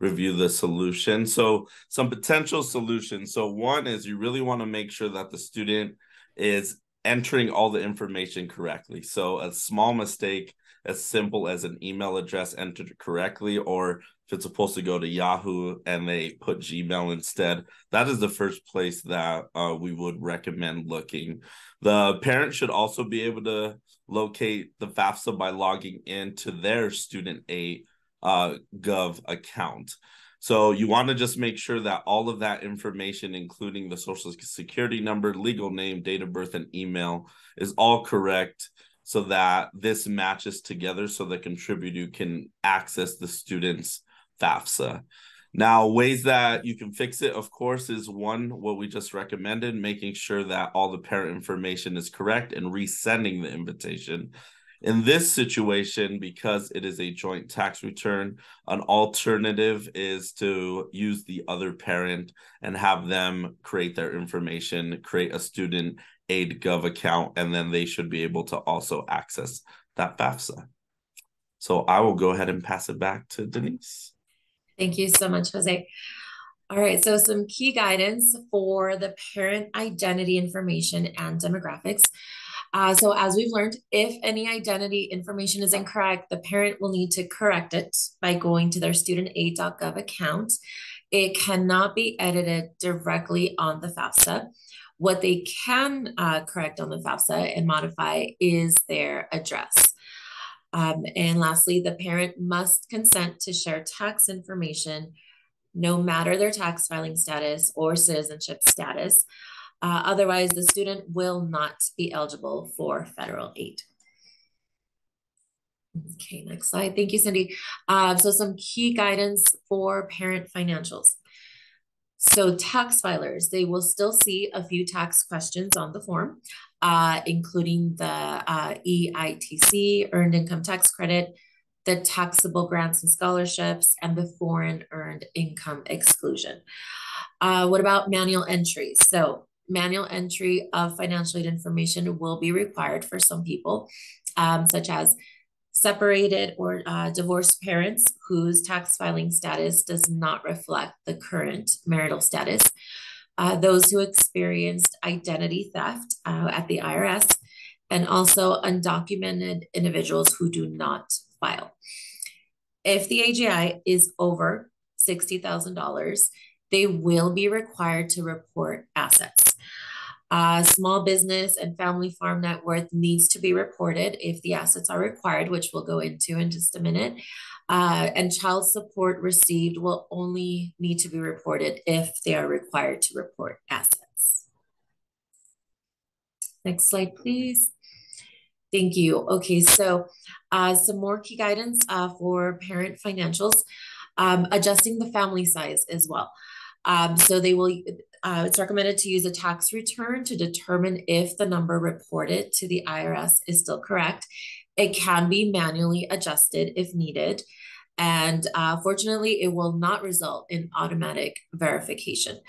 review the solution. So some potential solutions. So one is you really want to make sure that the student is entering all the information correctly. So a small mistake, as simple as an email address entered correctly, or if it's supposed to go to Yahoo and they put Gmail instead, that is the first place that we would recommend looking. The parent should also be able to locate the FAFSA by logging into their student aid gov account. So you want to just make sure that all of that information, including the social security number, legal name, date of birth, and email, is all correct, so that this matches together so the contributor can access the student's FAFSA. Now, ways that you can fix it, of course, is one, what we just recommended, making sure that all the parent information is correct and resending the invitation. In this situation, because it is a joint tax return, an alternative is to use the other parent and have them create their information, create a student aid gov account, and then they should be able to also access that FAFSA. So I will go ahead and pass it back to Denise. Thank you so much, Jose. All right, so some key guidance for the parent identity information and demographics. So as we've learned, if any identity information is incorrect, the parent will need to correct it by going to their studentaid.gov account. It cannot be edited directly on the FAFSA. What they can correct on the FAFSA and modify is their address. And lastly, the parent must consent to share tax information, no matter their tax filing status or citizenship status. Otherwise, the student will not be eligible for federal aid. Okay, next slide. Thank you, Cindy. So some key guidance for parent financials. So tax filers, they will still see a few tax questions on the form, including the EITC, Earned Income Tax Credit, the taxable grants and scholarships, and the foreign earned income exclusion. What about manual entries? So manual entry of financial aid information will be required for some people, such as separated or divorced parents whose tax filing status does not reflect the current marital status, those who experienced identity theft at the IRS, and also undocumented individuals who do not file. If the AGI is over $60,000, they will be required to report assets. Small business and family farm net worth needs to be reported if the assets are required, which we'll go into in just a minute. And child support received will only need to be reported if they are required to report assets. Next slide, please. Thank you. Okay, so some more key guidance for parent financials, adjusting the family size as well. So they will, it's recommended to use a tax return to determine if the number reported to the IRS is still correct. It can be manually adjusted if needed. And fortunately, it will not result in automatic verification.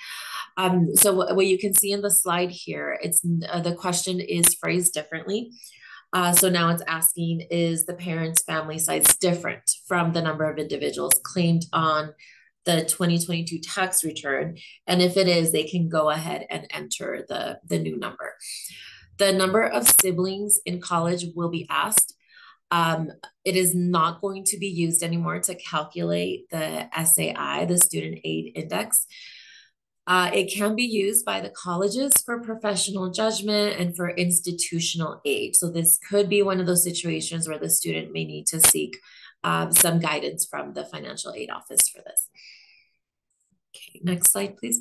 So what you can see in the slide here, it's the question is phrased differently. So now it's asking, is the parent's family size different from the number of individuals claimed on the 2022 tax return? And if it is, they can go ahead and enter the new number. The number of siblings in college will be asked. It is not going to be used anymore to calculate the SAI, the Student Aid Index. It can be used by the colleges for professional judgment and for institutional aid. So this could be one of those situations where the student may need to seek some guidance from the financial aid office for this. Okay, next slide, please.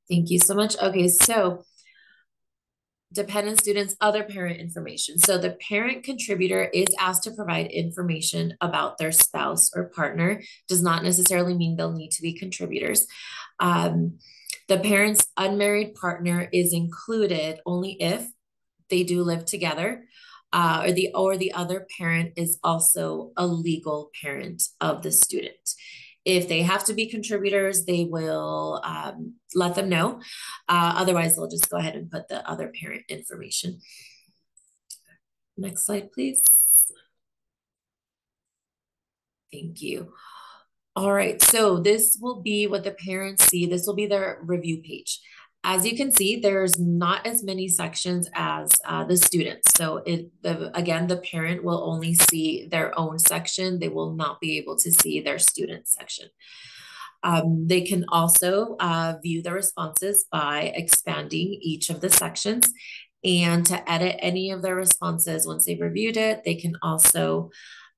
Thank you so much. Okay, so dependent students, other parent information. So the parent contributor is asked to provide information about their spouse or partner. Does not necessarily mean they'll need to be contributors. The parent's unmarried partner is included only if they do live together, or the other parent is also a legal parent of the student. If they have to be contributors, they will let them know. Otherwise, they'll just go ahead and put the other parent information. Next slide, please. Thank you. All right, so this will be what the parents see. This will be their review page. As you can see, there's not as many sections as the students. So again, the parent will only see their own section. They will not be able to see their student section. They can also view the responses by expanding each of the sections. And to edit any of their responses once they've reviewed it, they can also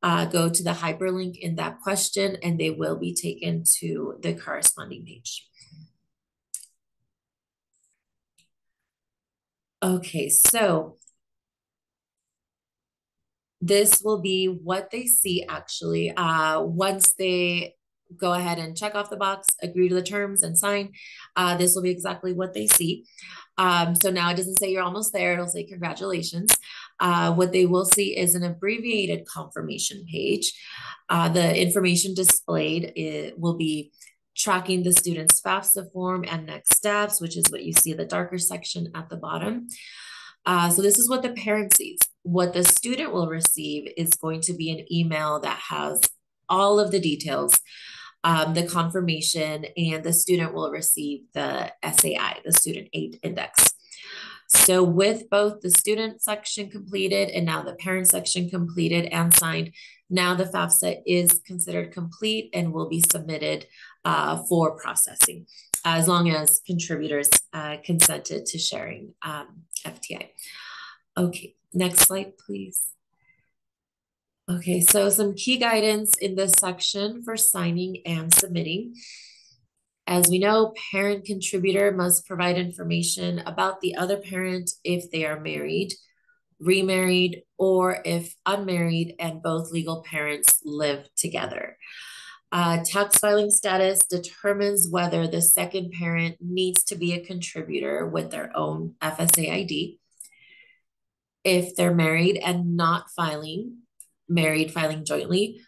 go to the hyperlink in that question and they will be taken to the corresponding page. Okay, so this will be what they see actually once they go ahead and check off the box, agree to the terms and sign. This will be exactly what they see. So now it doesn't say you're almost there, it'll say congratulations. What they will see is an abbreviated confirmation page. The information displayed will be tracking the student's FAFSA form and next steps, which is what you see in the darker section at the bottom. So this is what the parent sees. What the student will receive is going to be an email that has all of the details, the confirmation, and the student will receive the SAI, the Student Aid Index. So with both the student section completed and now the parent section completed and signed, now the FAFSA is considered complete and will be submitted for processing, as long as contributors consented to sharing FTI. Okay, next slide, please. Okay, so some key guidance in this section for signing and submitting. As we know, parent contributor must provide information about the other parent if they are married, remarried, or if unmarried and both legal parents live together. Tax filing status determines whether the second parent needs to be a contributor with their own FSA ID. If they're married and not filing, married filing jointly,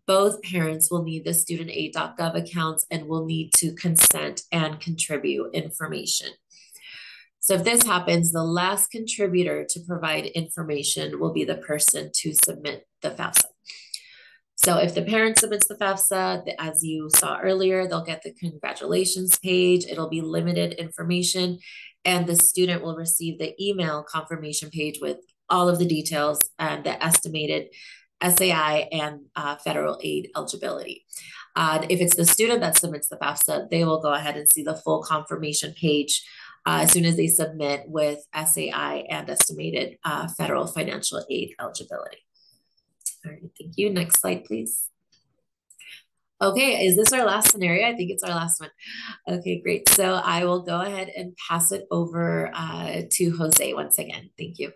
both parents will need the studentaid.gov accounts and will need to consent and contribute information. So if this happens, the last contributor to provide information will be the person to submit the FAFSA. So if the parent submits the FAFSA, as you saw earlier, they'll get the congratulations page. It'll be limited information, and the student will receive the email confirmation page with all of the details and the estimated SAI and federal aid eligibility. If it's the student that submits the FAFSA, they will go ahead and see the full confirmation page as soon as they submit with SAI and estimated federal financial aid eligibility. All right, thank you. Next slide, please. Okay, is this our last scenario? I think it's our last one. Okay, great. So I will go ahead and pass it over to Jose once again. Thank you.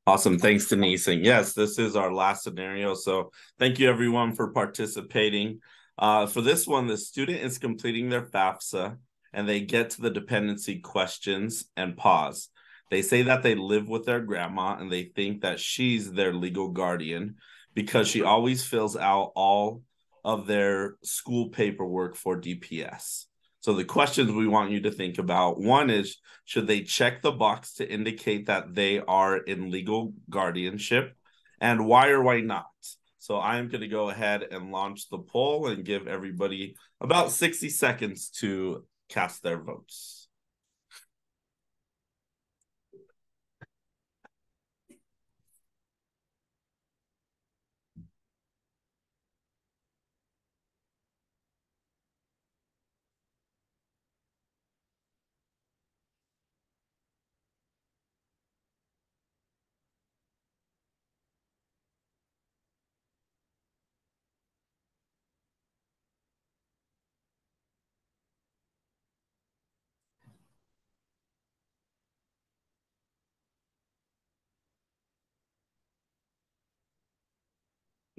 Awesome. Thanks, Denise. And yes, this is our last scenario. So thank you, everyone, for participating. For this one, the student is completing their FAFSA and they get to the dependency questions and pause. They say that they live with their grandma and they think that she's their legal guardian because she always fills out all of their school paperwork for DPS. So the questions we want you to think about, one is, should they check the box to indicate that they are in legal guardianship? And why or why not? So I'm going to go ahead and launch the poll and give everybody about 60 seconds to cast their votes.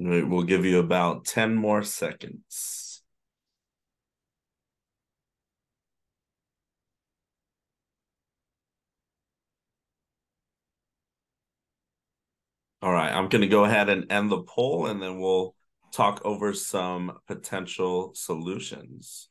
We'll give you about 10 more seconds. All right, I'm going to go ahead and end the poll, and then we'll talk over some potential solutions.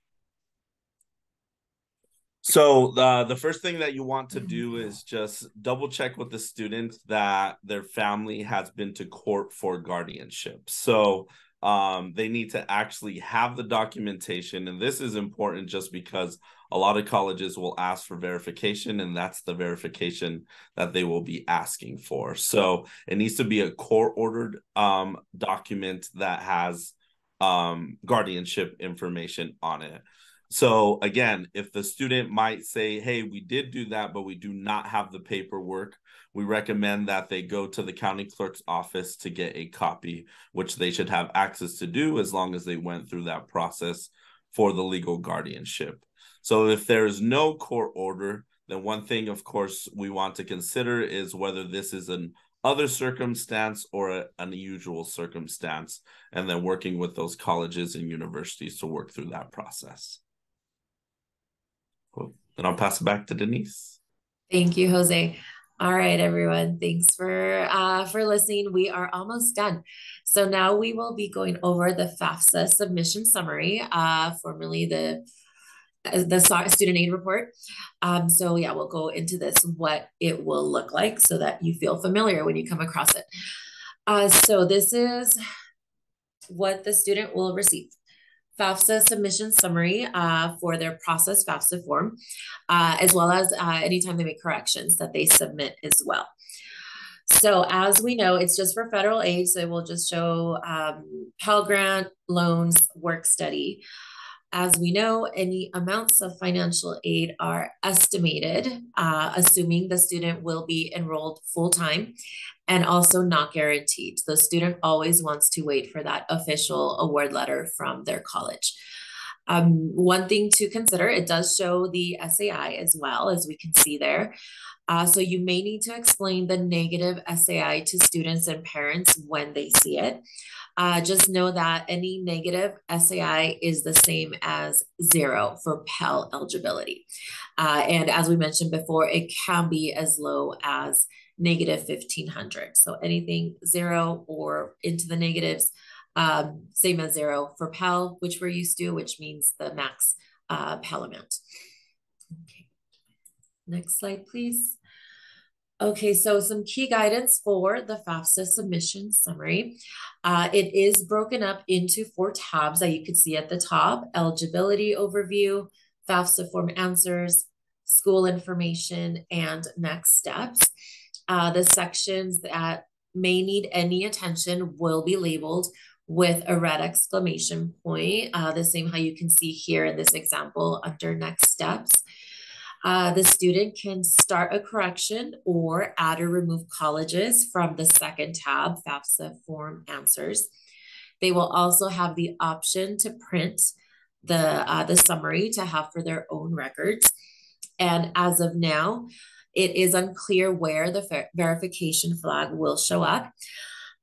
So the first thing that you want to do is just double check with the student that their family has been to court for guardianship. So they need to actually have the documentation. And this is important just because a lot of colleges will ask for verification, and that's the verification that they will be asking for. So it needs to be a court-ordered document that has guardianship information on it. So again, if the student might say, hey, we did do that, but we do not have the paperwork, we recommend that they go to the county clerk's office to get a copy, which they should have access to do as long as they went through that process for the legal guardianship. So if there is no court order, then one thing, of course, we want to consider is whether this is an other circumstance or an unusual circumstance, and then working with those colleges and universities to work through that process. Cool. And I'll pass it back to Denise. Thank you, Jose. All right, everyone. Thanks for listening. We are almost done. So now we will be going over the FAFSA submission summary, formerly the student aid report. So yeah, we'll go into this, what it will look like so that you feel familiar when you come across it. So this is what the student will receive. FAFSA submission summary for their process FAFSA form, as well as anytime they make corrections that they submit as well. So as we know, it's just for federal aid. So it will just show Pell Grant, loans, work study. As we know, any amounts of financial aid are estimated, assuming the student will be enrolled full-time and also not guaranteed. The student always wants to wait for that official award letter from their college. One thing to consider, it does show the SAI as well, as we can see there. So you may need to explain the negative SAI to students and parents when they see it. Just know that any negative SAI is the same as 0 for Pell eligibility. And as we mentioned before, it can be as low as negative 1,500. So anything 0 or into the negatives, same as 0 for Pell, which we're used to, which means the max Pell amount. Okay. Next slide, please. Okay, so some key guidance for the FAFSA submission summary. It is broken up into 4 tabs that you can see at the top: eligibility overview, FAFSA form answers, school information, and next steps. The sections that may need any attention will be labeled with a red exclamation point, the same how you can see here in this example under next steps. The student can start a correction or add or remove colleges from the second tab, FAFSA form answers. They will also have the option to print the summary to have for their own records. And as of now, it is unclear where the verification flag will show up.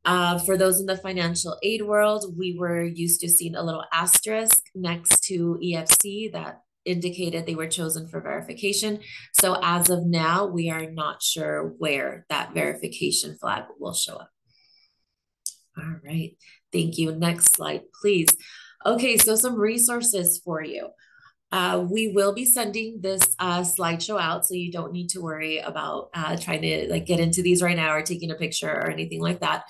For those in the financial aid world, we were used to seeing a little asterisk next to EFC that indicated they were chosen for verification. So as of now, we are not sure where that verification flag will show up. All right, thank you. Next slide, please. Okay, so some resources for you. We will be sending this slideshow out, so you don't need to worry about trying to get into these right now or taking a picture or anything like that.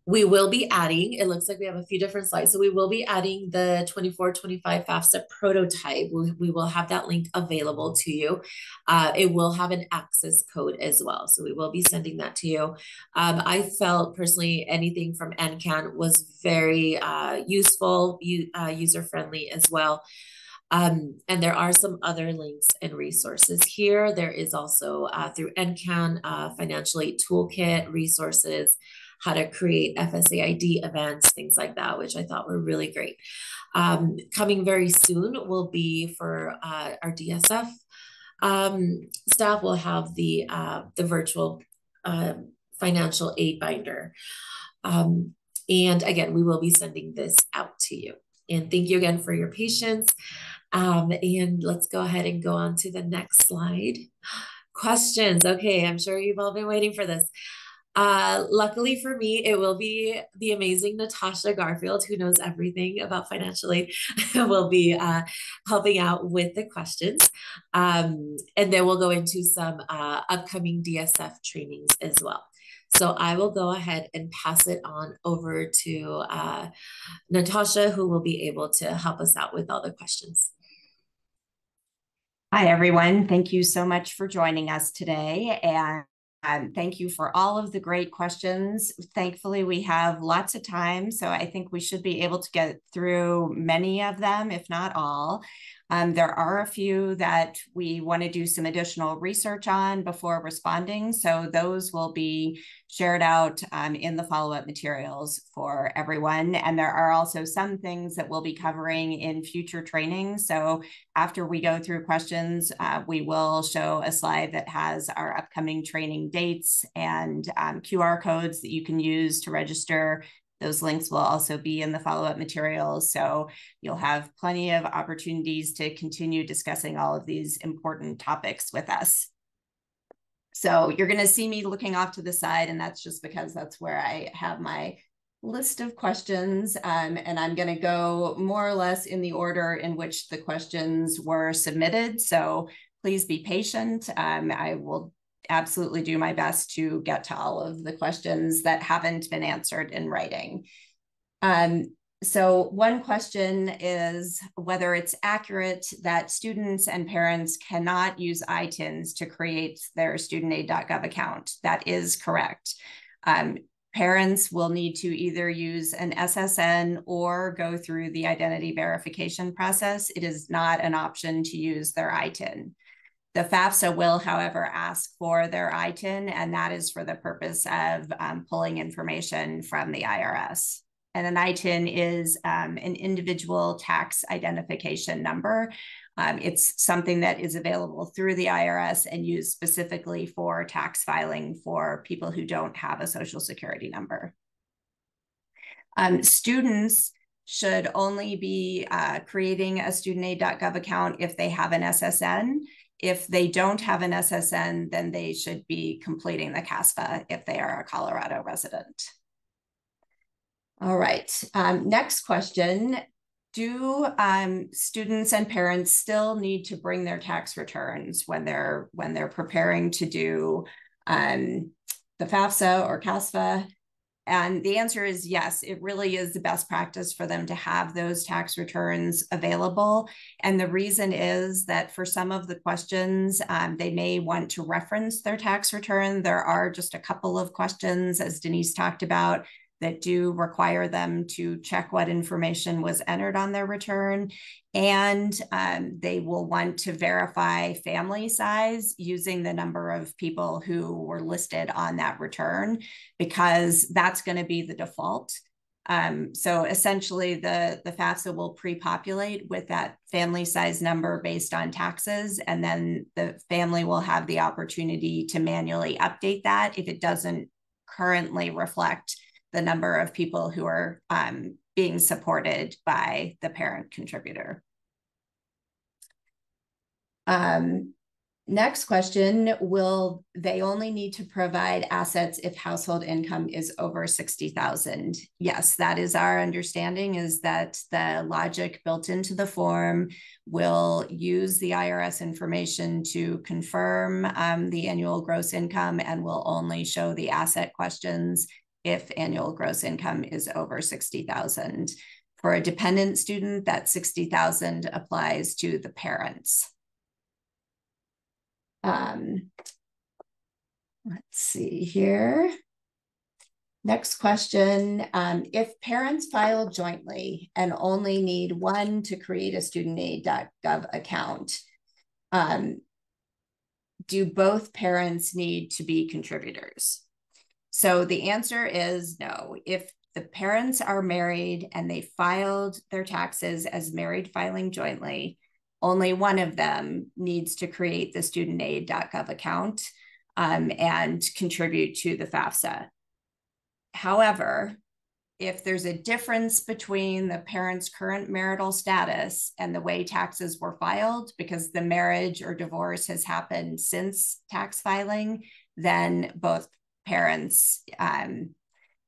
We will be adding, it looks like we have a few different slides. So we will be adding the 24-25 FAFSA prototype. We will have that link available to you. It will have an access code as well. So we will be sending that to you. I felt personally anything from NCAN was very useful, user-friendly as well. And there are some other links and resources here. There is also through NCAN, Financial Aid Toolkit resources, how to create FSAID events, things like that, which I thought were really great. Coming very soon will be for our DSF staff will have the virtual financial aid binder. And again, we will be sending this out to you. And thank you again for your patience. And let's go ahead and go on to the next slide. Questions. Okay, I'm sure you've all been waiting for this. Luckily for me, it will be the amazing Natasha Garfield, who knows everything about financial aid, will be helping out with the questions. And then we'll go into some upcoming DSF trainings as well. So I will go ahead and pass it on over to Natasha, who will be able to help us out with all the questions. Hi, everyone. Thank you so much for joining us today. And thank you for all of the great questions. Thankfully, we have lots of time, so I think we should be able to get through many of them, if not all. There are a few that we want to do some additional research on before responding, so those will be shared out in the follow-up materials for everyone. And there are also some things that we'll be covering in future training. So after we go through questions, we will show a slide that has our upcoming training dates and QR codes that you can use to register. Those links will also be in the follow-up materials. So you'll have plenty of opportunities to continue discussing all of these important topics with us. So you're going to see me looking off to the side, and that's just because that's where I have my list of questions. And I'm going to go more or less in the order in which the questions were submitted. So please be patient. I will absolutely do my best to get to all of the questions that haven't been answered in writing. So one question is whether it's accurate that students and parents cannot use ITINs to create their studentaid.gov account. That is correct. Parents will need to either use an SSN or go through the identity verification process. It is not an option to use their ITIN. The FAFSA will, however, ask for their ITIN, and that is for the purpose of pulling information from the IRS. And an ITIN is an individual tax identification number. It's something that is available through the IRS and used specifically for tax filing for people who don't have a Social Security number. Students should only be creating a studentaid.gov account if they have an SSN. If they don't have an SSN, then they should be completing the CASFA if they are a Colorado resident. All right, next question. Do students and parents still need to bring their tax returns when they're preparing to do the FAFSA or CASFA? And the answer is yes, it really is the best practice for them to have those tax returns available. And the reason is that for some of the questions, they may want to reference their tax return. There are just a couple of questions, as Denise talked about, that do require them to check what information was entered on their return. And they will want to verify family size using the number of people who were listed on that return, because that's going to be the default. So essentially the FAFSA will pre-populate with that family size number based on taxes, and then the family will have the opportunity to manually update that if it doesn't currently reflect the number of people who are being supported by the parent contributor. Next question, will they only need to provide assets if household income is over 60,000? Yes, that is our understanding, is that the logic built into the form will use the IRS information to confirm the annual gross income and will only show the asset questions if annual gross income is over 60,000. For a dependent student, that 60,000 applies to the parents. Let's see here. Next question, if parents file jointly and only need one to create a studentaid.gov account, do both parents need to be contributors? So the answer is no. If the parents are married and they filed their taxes as married filing jointly, only one of them needs to create the studentaid.gov account and contribute to the FAFSA. However, if there's a difference between the parent's current marital status and the way taxes were filed, because the marriage or divorce has happened since tax filing, then both parents,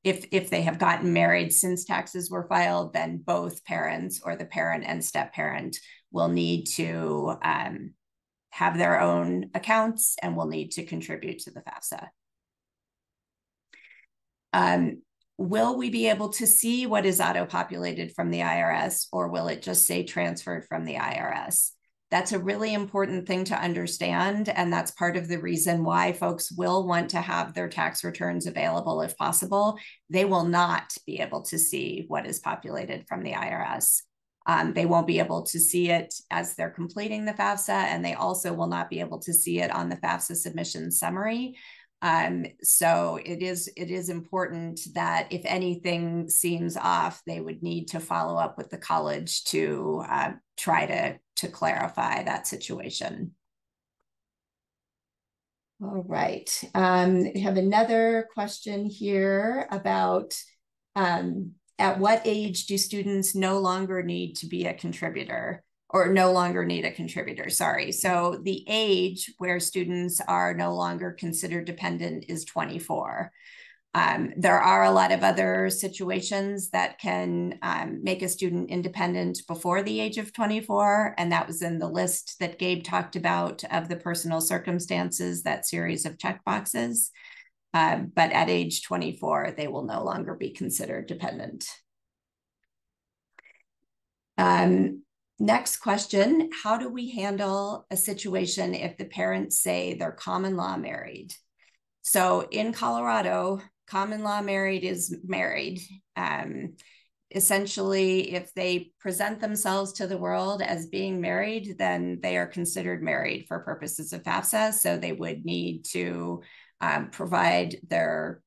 if they have gotten married since taxes were filed, then both parents or the parent and step-parent will need to have their own accounts and will need to contribute to the FAFSA. Will we be able to see what is auto-populated from the IRS, or will it just say transferred from the IRS? That's a really important thing to understand, and that's part of the reason why folks will want to have their tax returns available if possible. They will not be able to see what is populated from the IRS. They won't be able to see it as they're completing the FAFSA, and they also will not be able to see it on the FAFSA submission summary. So it is important that if anything seems off, they would need to follow up with the college to try to clarify that situation. All right. We have another question here about at what age do students no longer need to be a contributor? Or no longer need a contributor, sorry. So the age where students are no longer considered dependent is 24. There are a lot of other situations that can make a student independent before the age of 24, and that was in the list that Gabe talked about of the personal circumstances, that series of checkboxes. But at age 24, they will no longer be considered dependent. Next question, how do we handle a situation if the parents say they're common law married? So in Colorado, common law married is married. Essentially, if they present themselves to the world as being married, then they are considered married for purposes of FAFSA. So they would need to provide their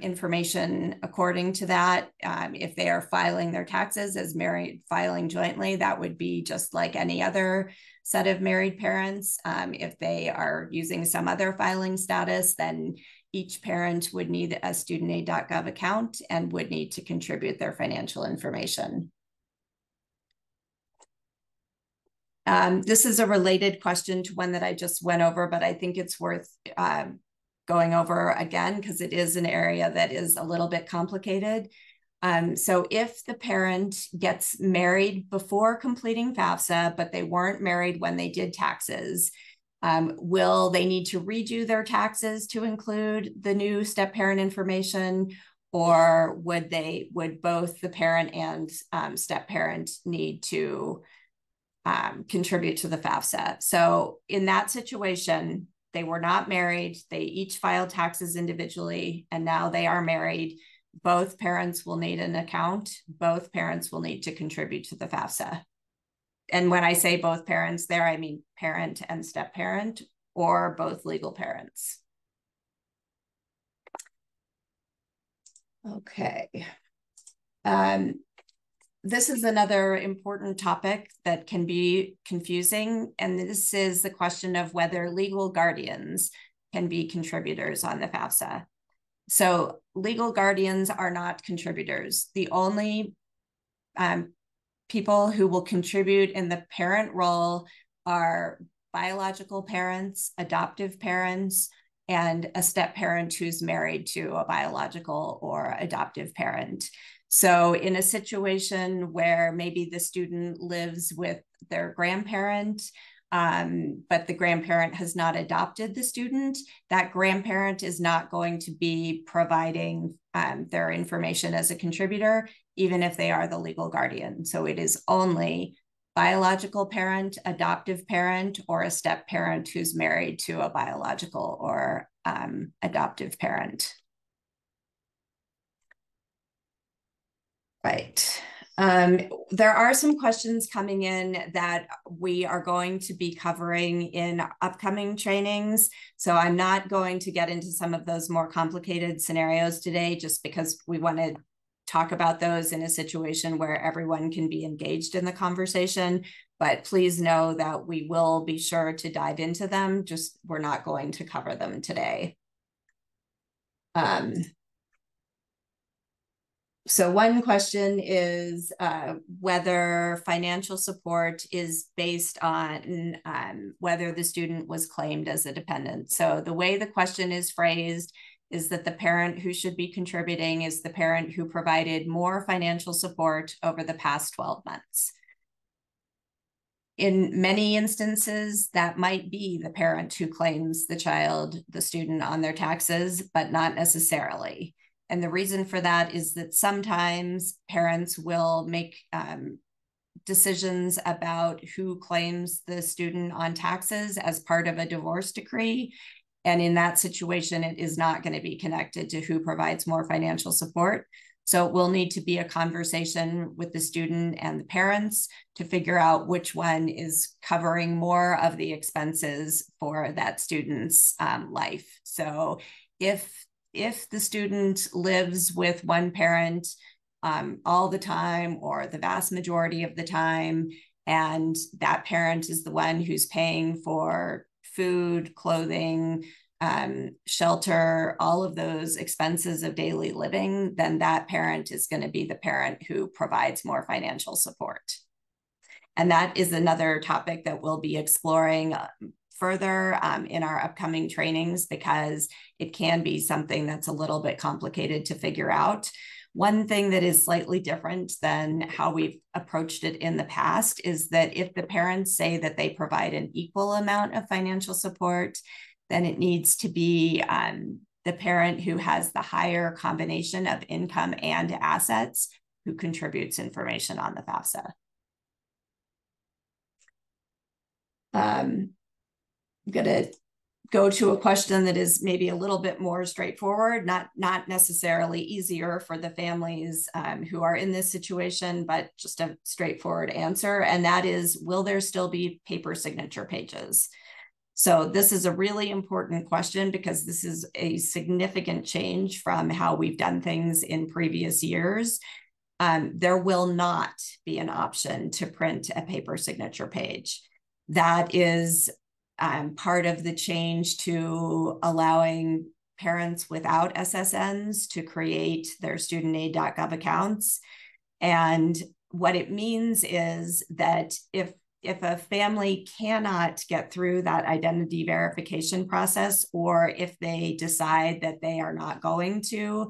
information according to that. If they are filing their taxes as married, filing jointly, that would be just like any other set of married parents. If they are using some other filing status, then each parent would need a studentaid.gov account and would need to contribute their financial information. This is a related question to one that I just went over, but I think it's worth going over again because it is an area that is a little bit complicated. So if the parent gets married before completing FAFSA, but they weren't married when they did taxes, will they need to redo their taxes to include the new step-parent information, or would both the parent and step-parent need to contribute to the FAFSA? So in that situation, they were not married. They each filed taxes individually, and now they are married. Both parents will need an account. Both parents will need to contribute to the FAFSA. And when I say both parents there, I mean parent and step-parent, or both legal parents. Okay. This is another important topic that can be confusing, and this is the question of whether legal guardians can be contributors on the FAFSA. So legal guardians are not contributors. The only people who will contribute in the parent role are biological parents, adoptive parents, and a step-parent who's married to a biological or adoptive parent. So in a situation where maybe the student lives with their grandparent, but the grandparent has not adopted the student, that grandparent is not going to be providing their information as a contributor, even if they are the legal guardian. So it is only biological parent, adoptive parent, or a step-parent who's married to a biological or adoptive parent. Right. There are some questions coming in that we are going to be covering in upcoming trainings. So I'm not going to get into some of those more complicated scenarios today, just because we want to talk about those in a situation where everyone can be engaged in the conversation. But please know that we will be sure to dive into them, just we're not going to cover them today. So one question is whether financial support is based on whether the student was claimed as a dependent. So the way the question is phrased is that the parent who should be contributing is the parent who provided more financial support over the past 12 months. In many instances, that might be the parent who claims the student on their taxes, but not necessarily. And the reason for that is that sometimes parents will make decisions about who claims the student on taxes as part of a divorce decree. And in that situation, it is not going to be connected to who provides more financial support. So it will need to be a conversation with the student and the parents to figure out which one is covering more of the expenses for that student's life. So if the student lives with one parent all the time or the vast majority of the time, and that parent is the one who's paying for food, clothing, shelter, all of those expenses of daily living, then that parent is going to be the parent who provides more financial support. And that is another topic that we'll be exploring further in our upcoming trainings, because it can be something that's a little bit complicated to figure out. One thing that is slightly different than how we've approached it in the past is that if the parents say that they provide an equal amount of financial support, then it needs to be the parent who has the higher combination of income and assets who contributes information on the FAFSA. I'm going to go to a question that is maybe a little bit more straightforward, not necessarily easier for the families who are in this situation, but just a straightforward answer. And that is, will there still be paper signature pages? So this is a really important question because this is a significant change from how we've done things in previous years. There will not be an option to print a paper signature page. That is part of the change to allowing parents without SSNs to create their studentaid.gov accounts. And what it means is that if a family cannot get through that identity verification process, or if they decide that they are not going to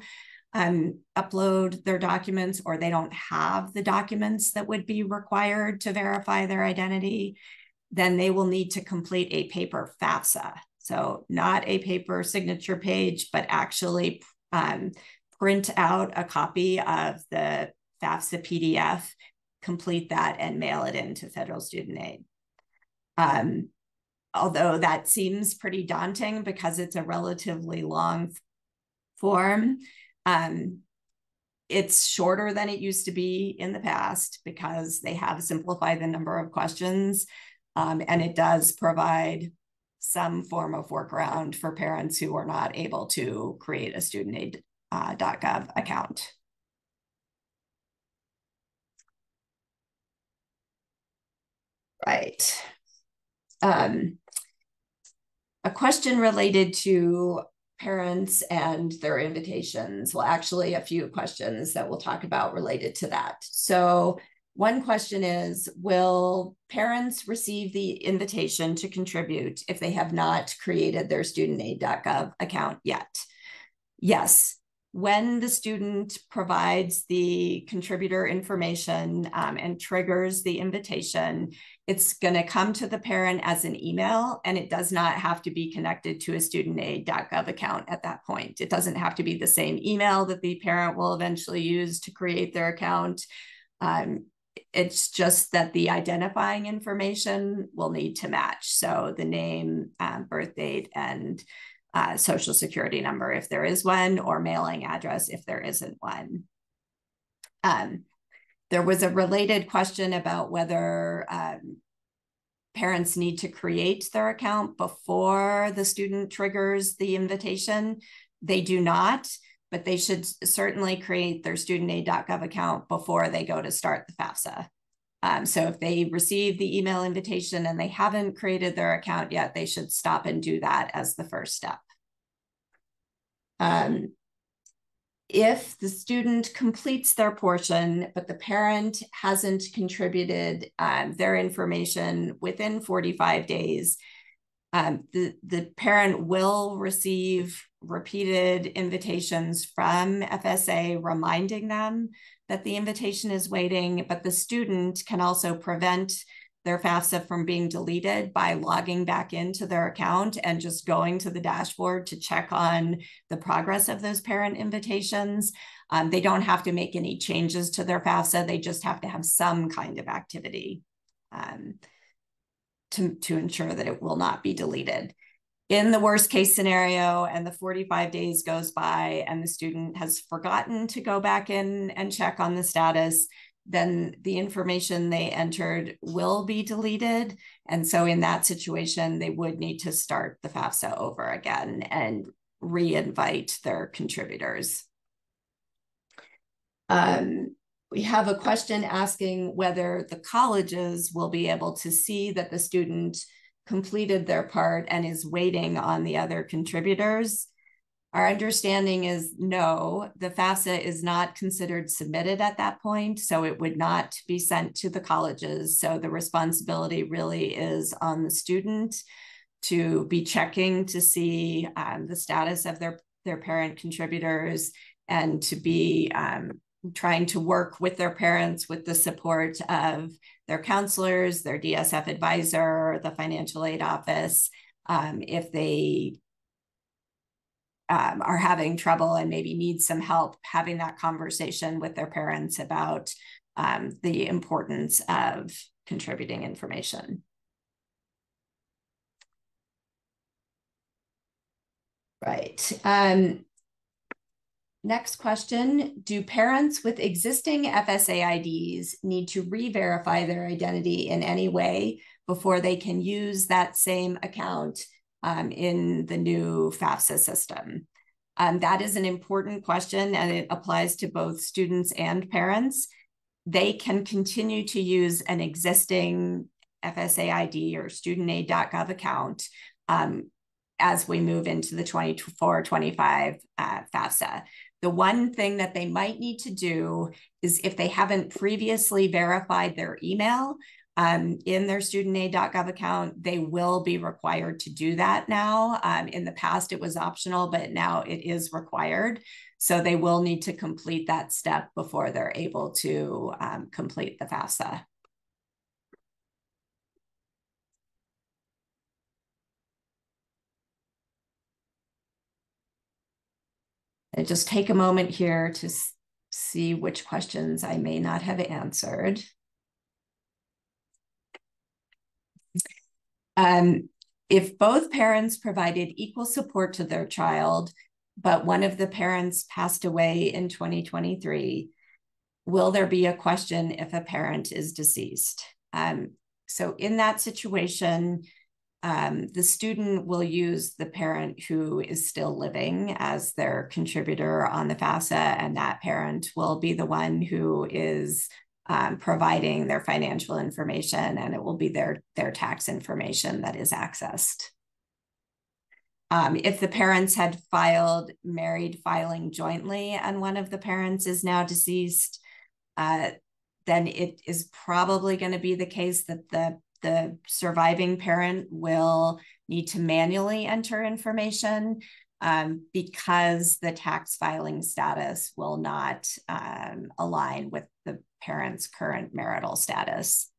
upload their documents, or they don't have the documents that would be required to verify their identity, then they will need to complete a paper FAFSA. So not a paper signature page, but actually print out a copy of the FAFSA PDF, complete that, and mail it into federal student aid. Although that seems pretty daunting because it's a relatively long form, it's shorter than it used to be in the past because they have simplified the number of questions, and it does provide some form of workaround for parents who are not able to create a studentaid.gov account. Right. A question related to parents and their invitations. Well, actually, a few questions that we'll talk about related to that. So one question is, will parents receive the invitation to contribute if they have not created their studentaid.gov account yet? Yes. When the student provides the contributor information and triggers the invitation, it's going to come to the parent as an email, and it does not have to be connected to a studentaid.gov account at that point. It doesn't have to be the same email that the parent will eventually use to create their account. It's just that the identifying information will need to match. So the name, birth date, and social security number if there is one, or mailing address if there isn't one. There was a related question about whether parents need to create their account before the student triggers the invitation. They do not, but they should certainly create their studentaid.gov account before they go to start the FAFSA. So if they receive the email invitation and they haven't created their account yet, they should stop and do that as the first step. If the student completes their portion, but the parent hasn't contributed their information within 45 days, the parent will receive repeated invitations from FSA reminding them that the invitation is waiting, but the student can also prevent their FAFSA from being deleted by logging back into their account and just going to the dashboard to check on the progress of those parent invitations. They don't have to make any changes to their FAFSA. They just have to have some kind of activity to ensure that it will not be deleted. In the worst case scenario, and the 45 days goes by and the student has forgotten to go back in and check on the status, then the information they entered will be deleted. And so in that situation, they would need to start the FAFSA over again and re-invite their contributors. We have a question asking whether the colleges will be able to see that the student completed their part and is waiting on the other contributors. Our understanding is no, the FAFSA is not considered submitted at that point, so it would not be sent to the colleges. So the responsibility really is on the student to be checking to see the status of their parent contributors and to be trying to work with their parents with the support of their counselors, their DSF advisor, the financial aid office, if they are having trouble and maybe need some help having that conversation with their parents about the importance of contributing information. Right. Next question, do parents with existing FSA IDs need to re-verify their identity in any way before they can use that same account in the new FAFSA system? That is an important question, and it applies to both students and parents. They can continue to use an existing FSA ID or studentaid.gov account as we move into the 24-25 FAFSA. The one thing that they might need to do is if they haven't previously verified their email in their studentaid.gov account, they will be required to do that now. In the past, it was optional, but now it is required. So they will need to complete that step before they're able to complete the FAFSA. And just take a moment here to see which questions I may not have answered. If both parents provided equal support to their child, but one of the parents passed away in 2023, will there be a question if a parent is deceased? So in that situation, the student will use the parent who is still living as their contributor on the FAFSA, and that parent will be the one who is providing their financial information, and it will be their tax information that is accessed. If the parents had filed married filing jointly and one of the parents is now deceased, then it is probably going to be the case that the surviving parent will need to manually enter information because the tax filing status will not align with the parent's current marital status.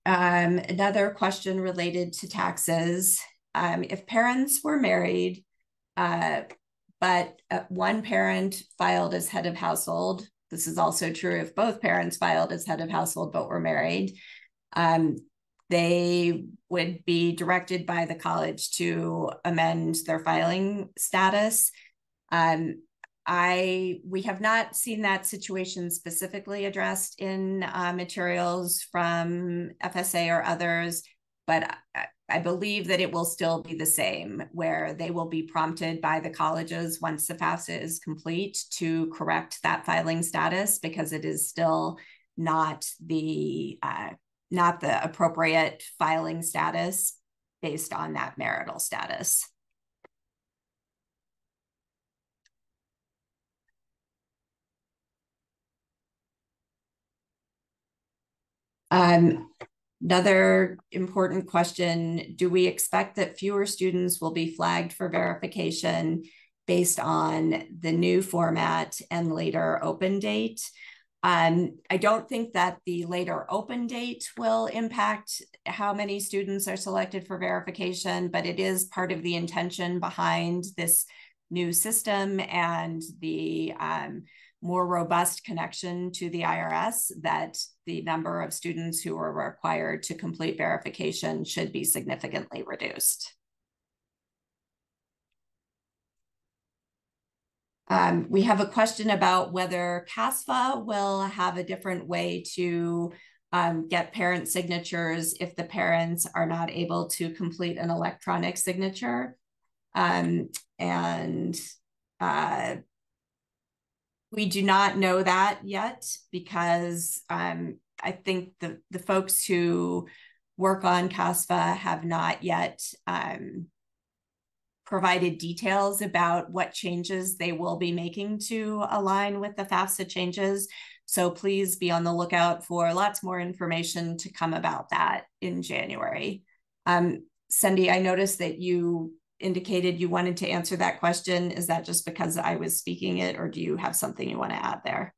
Another question related to taxes. If parents were married, but one parent filed as head of household, this is also true if both parents filed as head of household but were married, they would be directed by the college to amend their filing status. We have not seen that situation specifically addressed in materials from FSA or others, but I believe that it will still be the same, where they will be prompted by the colleges once the FAFSA is complete to correct that filing status, because it is still not the appropriate filing status based on that marital status. Another important question, do we expect that fewer students will be flagged for verification based on the new format and later open date. I don't think that the later open date will impact how many students are selected for verification, but it is part of the intention behind this new system and the more robust connection to the IRS, that the number of students who are required to complete verification should be significantly reduced. We have a question about whether CASFA will have a different way to get parent signatures if the parents are not able to complete an electronic signature. We do not know that yet, because I think the folks who work on CASFA have not yet provided details about what changes they will be making to align with the FAFSA changes. So please be on the lookout for lots more information to come about that in January. Cindy, I noticed that you indicated you wanted to answer that question. Is that just because I was speaking it, or do you have something you want to add there?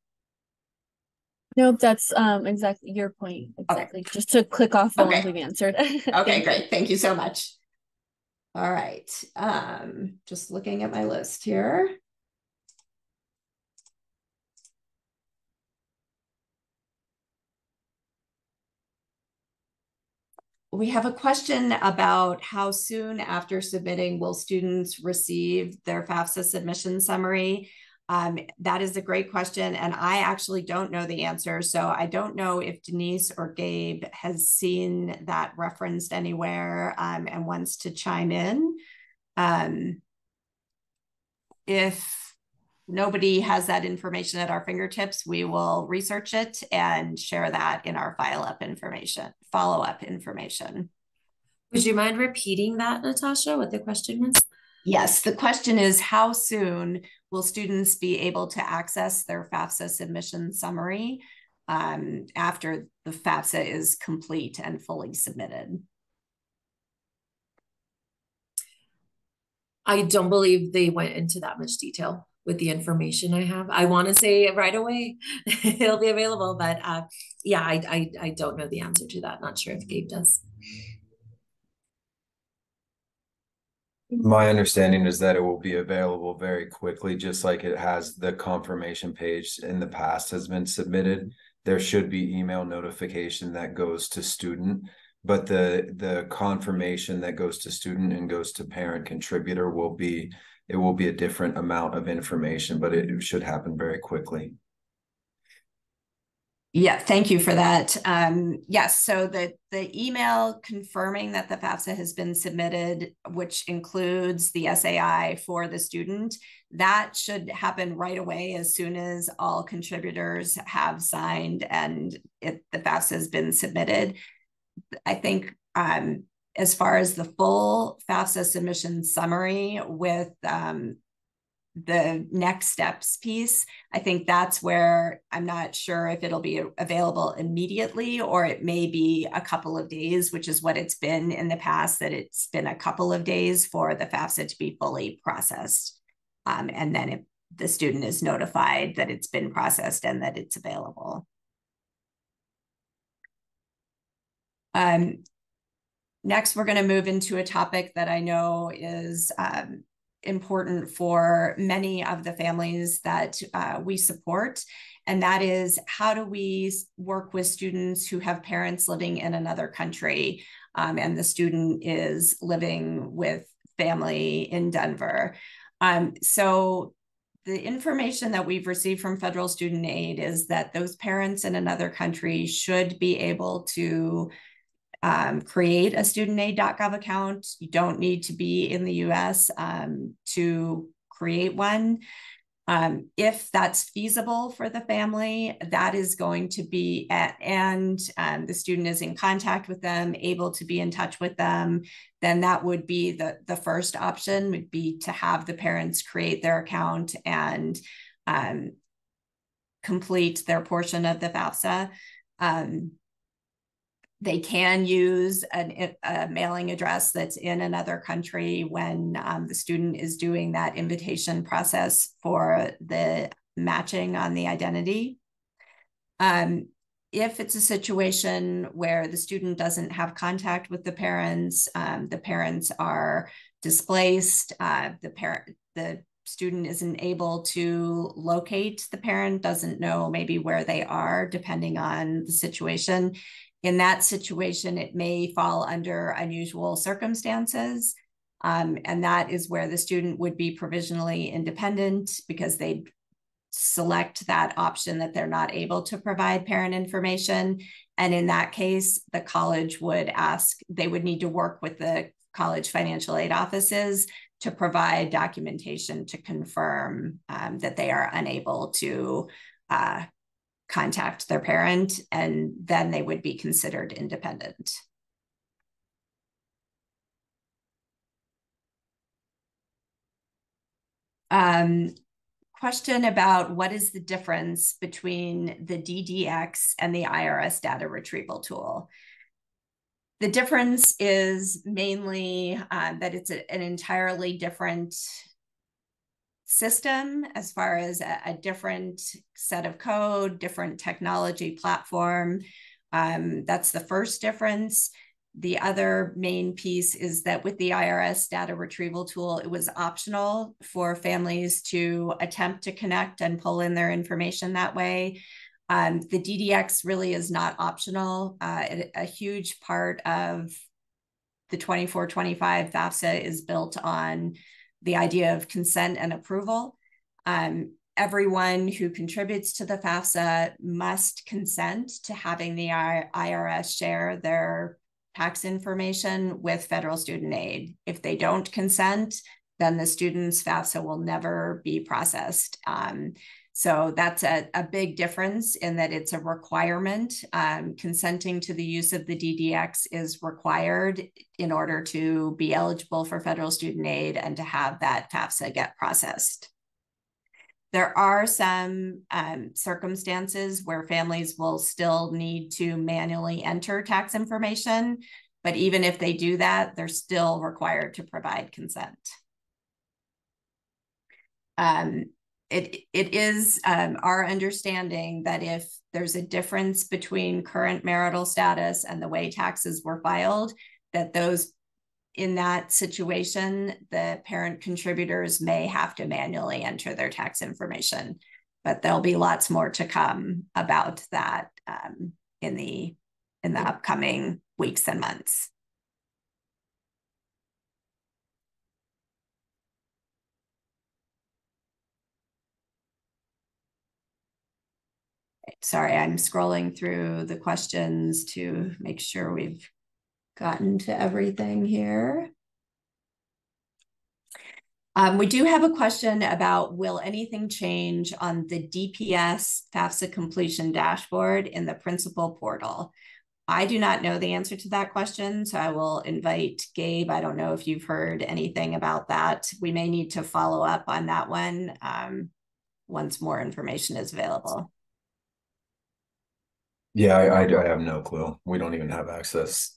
Nope, that's exactly your point. Exactly. Okay. Just to click off the ones we've answered. Okay, great. Thank you so much. All right. Just looking at my list here. We have a question about how soon after submitting will students receive their FAFSA submission summary. That is a great question, and I actually don't know the answer. So I don't know if Denise or Gabe has seen that referenced anywhere and wants to chime in. If nobody has that information at our fingertips, we will research it and share that in our follow-up information. Would you mind repeating that, Natasha, what the question was? Yes, the question is, how soon will students be able to access their FAFSA submission summary after the FAFSA is complete and fully submitted? I don't believe they went into that much detail with the information I have. I want to say right away it'll be available, but yeah, I don't know the answer to that. Not sure if Gabe does. My understanding is that it will be available very quickly, just like it has the confirmation page in the past has been submitted. There should be email notification that goes to student, but the confirmation that goes to student and goes to parent contributor will be a different amount of information, but it should happen very quickly. Yeah, thank you for that. Yes, so the email confirming that the FAFSA has been submitted, which includes the SAI for the student, that should happen right away as soon as all contributors have signed and the FAFSA has been submitted. I think as far as the full FAFSA submission summary with the next steps piece, I think that's where I'm not sure if it'll be available immediately or it may be a couple of days, which is what it's been in the past, that it's been a couple of days for the FAFSA to be fully processed. And then if the student is notified that it's been processed and that it's available. Next, we're going to move into a topic that I know is important for many of the families that we support, and that is, how do we work with students who have parents living in another country and the student is living with family in Denver. So the information that we've received from federal student aid is that those parents in another country should be able to create a studentaid.gov account. You don't need to be in the US to create one. If that's feasible for the family, that is going to be the student is in contact with them, able to be in touch with them, then that would be the first option, would be to have the parents create their account and complete their portion of the FAFSA. They can use a mailing address that's in another country when the student is doing that invitation process for the matching on the identity. If it's a situation where the student doesn't have contact with the parents are displaced, the student isn't able to locate the parent, doesn't know maybe where they are, depending on the situation. In that situation, it may fall under unusual circumstances. And that is where the student would be provisionally independent, because they select that option that they're not able to provide parent information. And in that case, the college would they would need to work with the college financial aid offices to provide documentation to confirm that they are unable to contact their parent, and then they would be considered independent. Question about what is the difference between the DDX and the IRS data retrieval tool. The difference is mainly that it's an entirely different system, as far as a different set of code, different technology platform. That's the first difference. The other main piece is that with the IRS data retrieval tool, it was optional for families to attempt to connect and pull in their information that way. The DDX really is not optional. A huge part of the 24-25 FAFSA is built on the idea of consent and approval. Everyone who contributes to the FAFSA must consent to having the IRS share their tax information with federal student aid. If they don't consent, then the student's FAFSA will never be processed. So that's a big difference in that it's a requirement. Consenting to the use of the DDX is required in order to be eligible for federal student aid and to have that FAFSA get processed. There are some circumstances where families will still need to manually enter tax information, but even if they do that, they're still required to provide consent. It is our understanding that if there's a difference between current marital status and the way taxes were filed, that those in that situation, the parent contributors may have to manually enter their tax information, but there'll be lots more to come about that in the upcoming weeks and months. Sorry, I'm scrolling through the questions to make sure we've gotten to everything here. We do have a question about, will anything change on the DPS FAFSA completion dashboard in the principal portal? I do not know the answer to that question, so I will invite Gabe. I don't know if you've heard anything about that. We may need to follow up on that one once more information is available. Yeah, I have no clue. We don't even have access.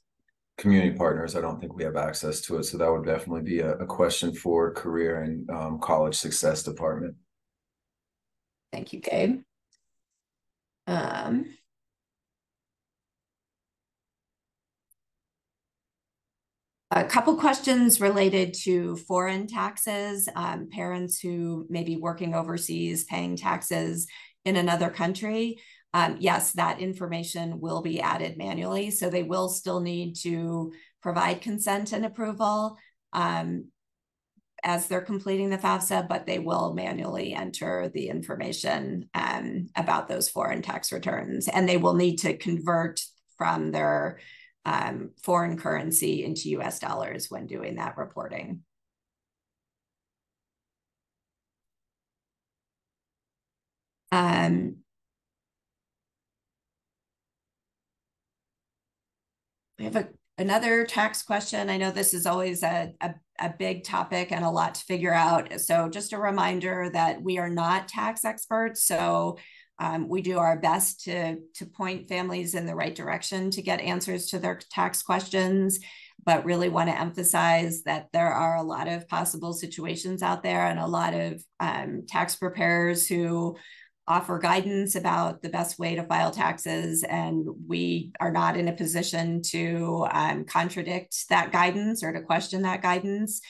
Community partners, I don't think we have access to it. So that would definitely be a question for career and college success department. Thank you, Gabe. A couple questions related to foreign taxes, parents who may be working overseas, paying taxes in another country. Yes, that information will be added manually. So they will still need to provide consent and approval as they're completing the FAFSA, but they will manually enter the information about those foreign tax returns. And they will need to convert from their foreign currency into US dollars when doing that reporting. We have another tax question. I know this is always a big topic and a lot to figure out. So just a reminder that we are not tax experts. So We do our best to point families in the right direction to get answers to their tax questions, but really want to emphasize that there are a lot of possible situations out there and a lot of tax preparers who offer guidance about the best way to file taxes, and we are not in a position to contradict that guidance or to question that guidance.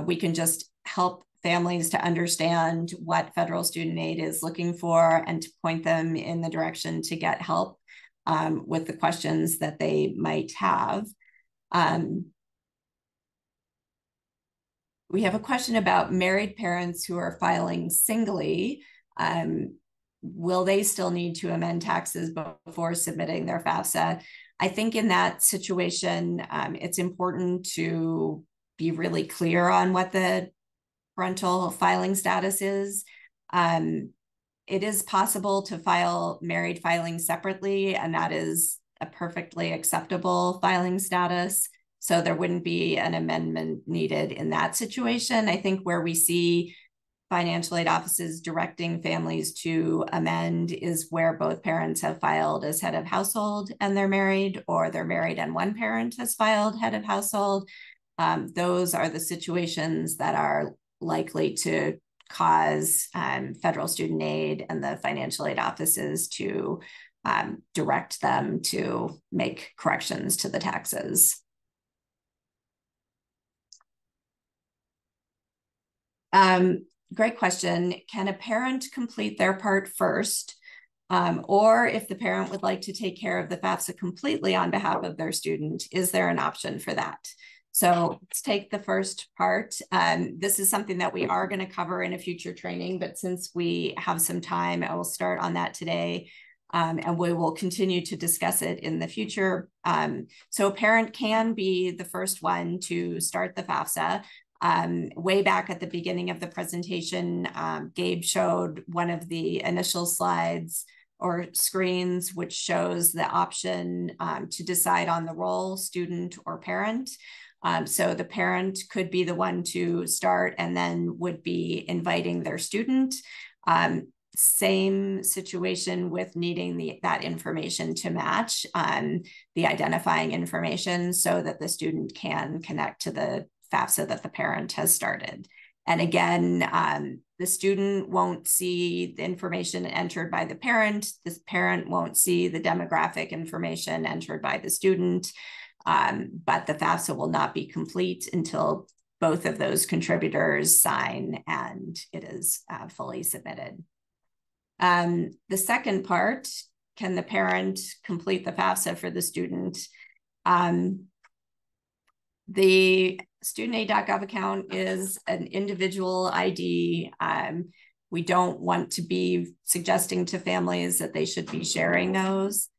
We can just help families to understand what federal student aid is looking for and to point them in the direction to get help with the questions that they might have. We have a question about married parents who are filing singly. Will they still need to amend taxes before submitting their FAFSA? I think in that situation, it's important to be really clear on what the parental filing status is. It is possible to file married filing separately, and that is a perfectly acceptable filing status. So there wouldn't be an amendment needed in that situation. I think where we see financial aid offices directing families to amend is where both parents have filed as head of household and they're married, or they're married and one parent has filed head of household. Those are the situations that are likely to cause federal student aid and the financial aid offices to direct them to make corrections to the taxes. Great question. Can a parent complete their part first? Or if the parent would like to take care of the FAFSA completely on behalf of their student, is there an option for that? So let's take the first part. This is something that we are going to cover in a future training, but since we have some time, I will start on that today. And we will continue to discuss it in the future. So a parent can be the first one to start the FAFSA. Way back at the beginning of the presentation, Gabe showed one of the initial slides or screens, which shows the option to decide on the role, student or parent. So the parent could be the one to start and then would be inviting their student. Same situation with needing that information to match the identifying information so that the student can connect to the FAFSA that the parent has started. And again, the student won't see the information entered by the parent. This parent won't see the demographic information entered by the student, but the FAFSA will not be complete until both of those contributors sign and it is fully submitted. The second part, can the parent complete the FAFSA for the student? The studentaid.gov account is an individual ID. We don't want to be suggesting to families that they should be sharing those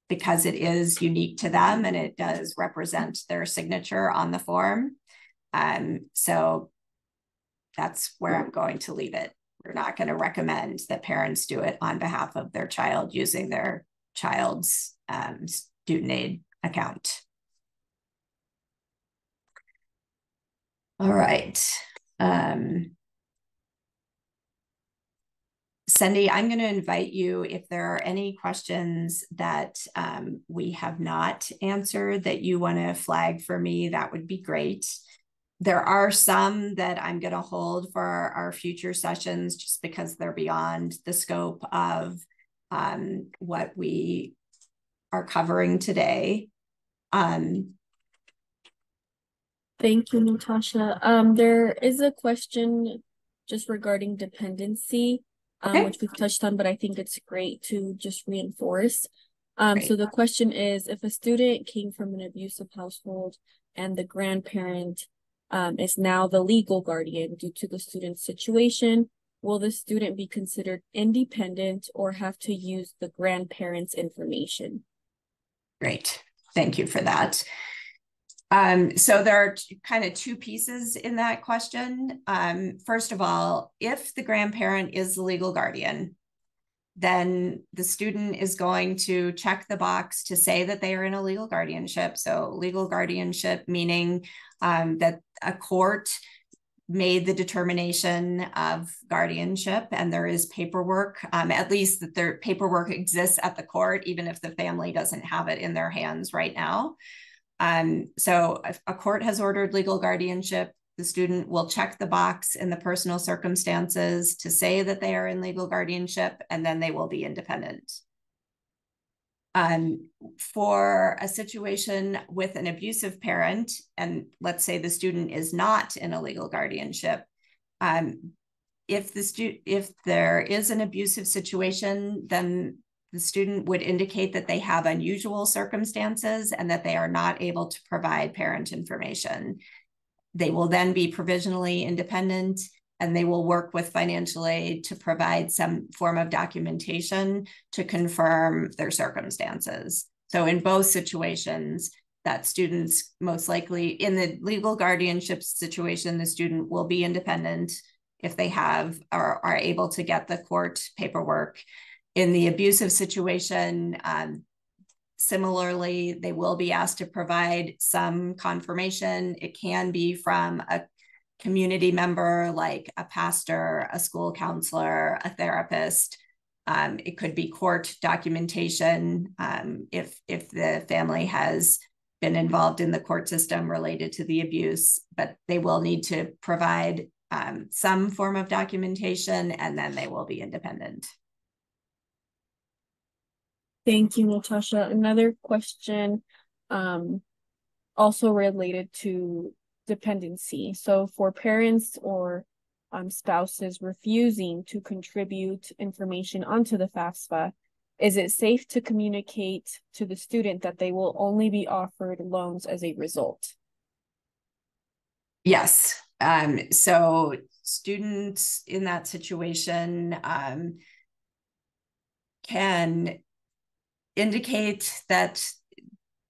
because it is unique to them and it does represent their signature on the form. So that's where I'm going to leave it. We're not going to recommend that parents do it on behalf of their child using their child's student aid account. All right. Cindy, I'm going to invite you if there are any questions that we have not answered that you want to flag for me, that would be great. There are some that I'm going to hold for our future sessions just because they're beyond the scope of what we are covering today. Thank you, Natasha. There is a question just regarding dependency, Okay. which we've touched on, but I think it's great to just reinforce. So the question is, if a student came from an abusive household and the grandparent is now the legal guardian due to the student's situation, will the student be considered independent or have to use the grandparent's information? Great. Thank you for that. So there are kind of two pieces in that question. First of all, if the grandparent is the legal guardian, then the student is going to check the box to say that they are in a legal guardianship. So legal guardianship meaning that a court made the determination of guardianship, and there is paperwork, at least that their paperwork exists at the court, even if the family doesn't have it in their hands right now. So if a court has ordered legal guardianship, the student will check the box in the personal circumstances to say that they are in legal guardianship, and then they will be independent. For a situation with an abusive parent, and let's say the student is not in a legal guardianship, if there is an abusive situation, then the student would indicate that they have unusual circumstances and that they are not able to provide parent information. They will then be provisionally independent, and they will work with financial aid to provide some form of documentation to confirm their circumstances. So in both situations, that students most likely, in the legal guardianship situation, the student will be independent if they have or are able to get the court paperwork. In the abusive situation, similarly, they will be asked to provide some confirmation. It can be from a community member like a pastor, a school counselor, a therapist. It could be court documentation if the family has been involved in the court system related to the abuse, but they will need to provide some form of documentation, and then they will be independent. Thank you, Natasha. Another question also related to dependency. So for parents or spouses refusing to contribute information onto the FAFSA, is it safe to communicate to the student that they will only be offered loans as a result? Yes. So students in that situation can indicate that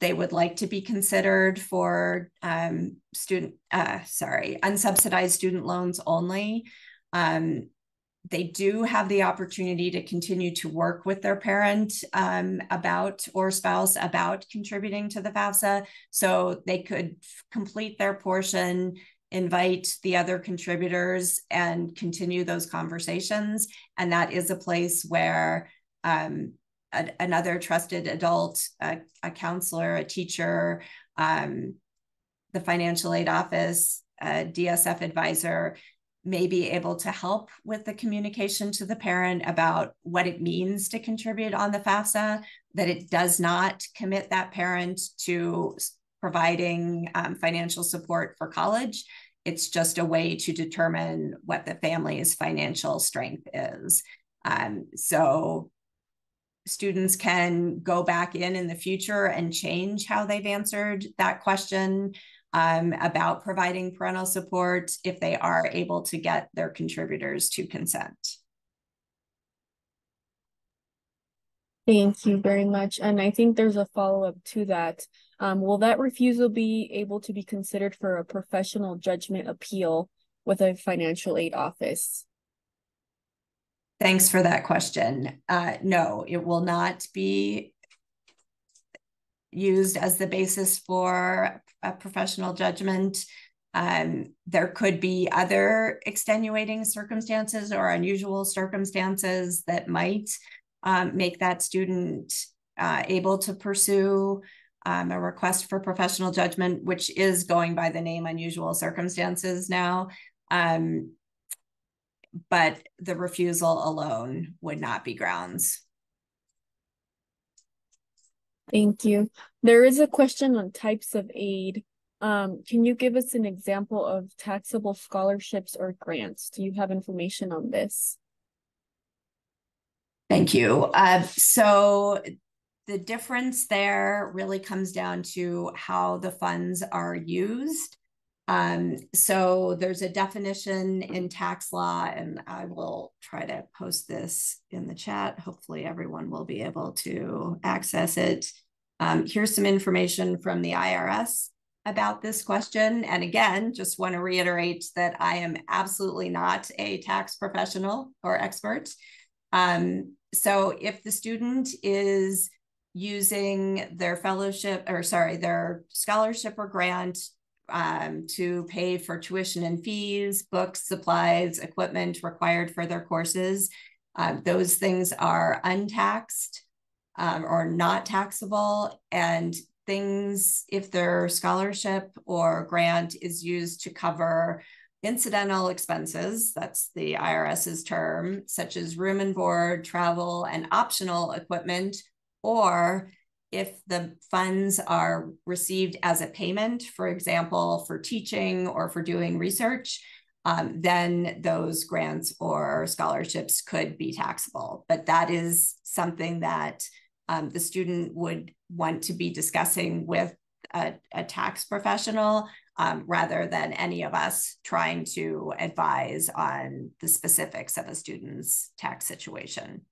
they would like to be considered for unsubsidized student loans only. They do have the opportunity to continue to work with their parent or spouse about contributing to the FAFSA. So they could complete their portion, invite the other contributors, and continue those conversations. And that is a place where another trusted adult, a counselor, a teacher, the financial aid office, a DSF advisor may be able to help with the communication to the parent about what it means to contribute on the FAFSA, that it does not commit that parent to providing financial support for college. It's just a way to determine what the family's financial strength is. So students can go back in the future and change how they've answered that question about providing parental support if they are able to get their contributors to consent. Thank you very much. And I think there's a follow-up to that. Will that refusal be able to be considered for a professional judgment appeal with a financial aid office? Thanks for that question. No, it will not be used as the basis for a professional judgment. There could be other extenuating circumstances or unusual circumstances that might make that student able to pursue a request for professional judgment, which is going by the name unusual circumstances now. But the refusal alone would not be grounds. Thank you. There is a question on types of aid. Can you give us an example of taxable scholarships or grants? Do you have information on this? Thank you. So the difference there really comes down to how the funds are used. So there's a definition in tax law, and I will try to post this in the chat. Hopefully everyone will be able to access it. Here's some information from the IRS about this question. And again, just want to reiterate that I am absolutely not a tax professional or expert. So if the student is using their their scholarship or grant to pay for tuition and fees, books, supplies, equipment required for their courses. Those things are untaxed or not taxable, and things, if their scholarship or grant is used to cover incidental expenses, that's the IRS's term, such as room and board, travel, and optional equipment, or if the funds are received as a payment, for example, for teaching or for doing research, then those grants or scholarships could be taxable. But that is something that the student would want to be discussing with a tax professional rather than any of us trying to advise on the specifics of a student's tax situation.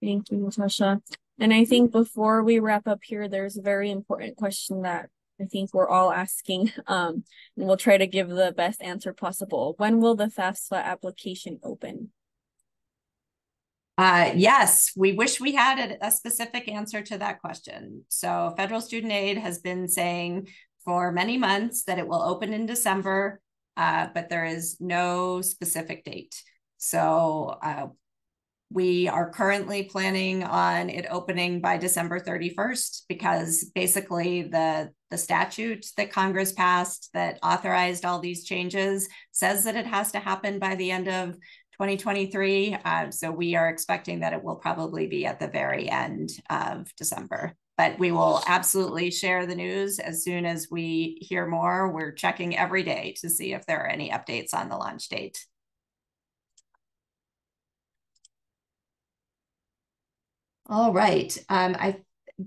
Thank you, Natasha. And I think before we wrap up here, there's a very important question that I think we're all asking, and we'll try to give the best answer possible. When will the FAFSA application open? Yes, we wish we had a specific answer to that question. So federal student aid has been saying for many months that it will open in December, but there is no specific date. So we are currently planning on it opening by December 31st because basically the statute that Congress passed that authorized all these changes says that it has to happen by the end of 2023. So we are expecting that it will probably be at the very end of December. But we will absolutely share the news as soon as we hear more. We're checking every day to see if there are any updates on the launch date. All right.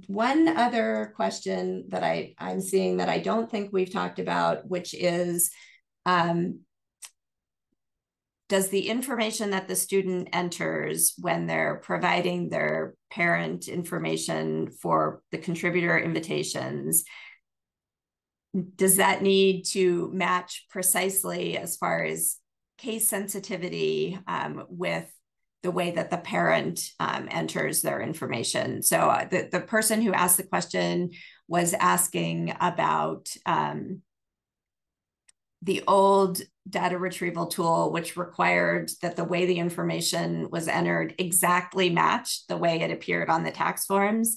One other question that I'm seeing that I don't think we've talked about, which is, does the information that the student enters when they're providing their parent information for the contributor invitations, does that need to match precisely as far as case sensitivity with the way that the parent enters their information? So the person who asked the question was asking about the old data retrieval tool, which required that the way the information was entered exactly matched the way it appeared on the tax forms.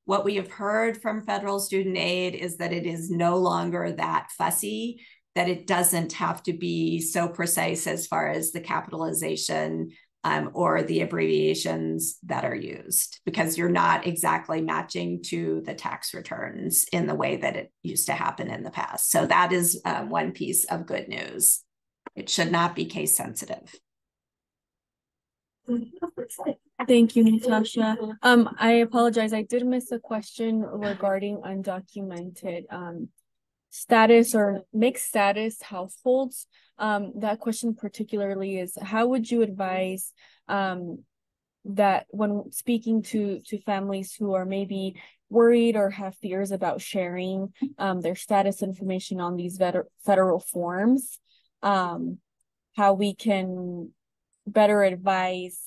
What we have heard from federal student aid is that it is no longer that fussy, that it doesn't have to be so precise as far as the capitalization or the abbreviations that are used, because you're not exactly matching to the tax returns in the way that it used to happen in the past. So that is one piece of good news. It should not be case sensitive. Thank you, Natasha. I apologize. I did miss a question regarding undocumented status or mixed status households. That question particularly is, how would you advise that when speaking to families who are maybe worried or have fears about sharing their status information on these federal forms, how we can better advise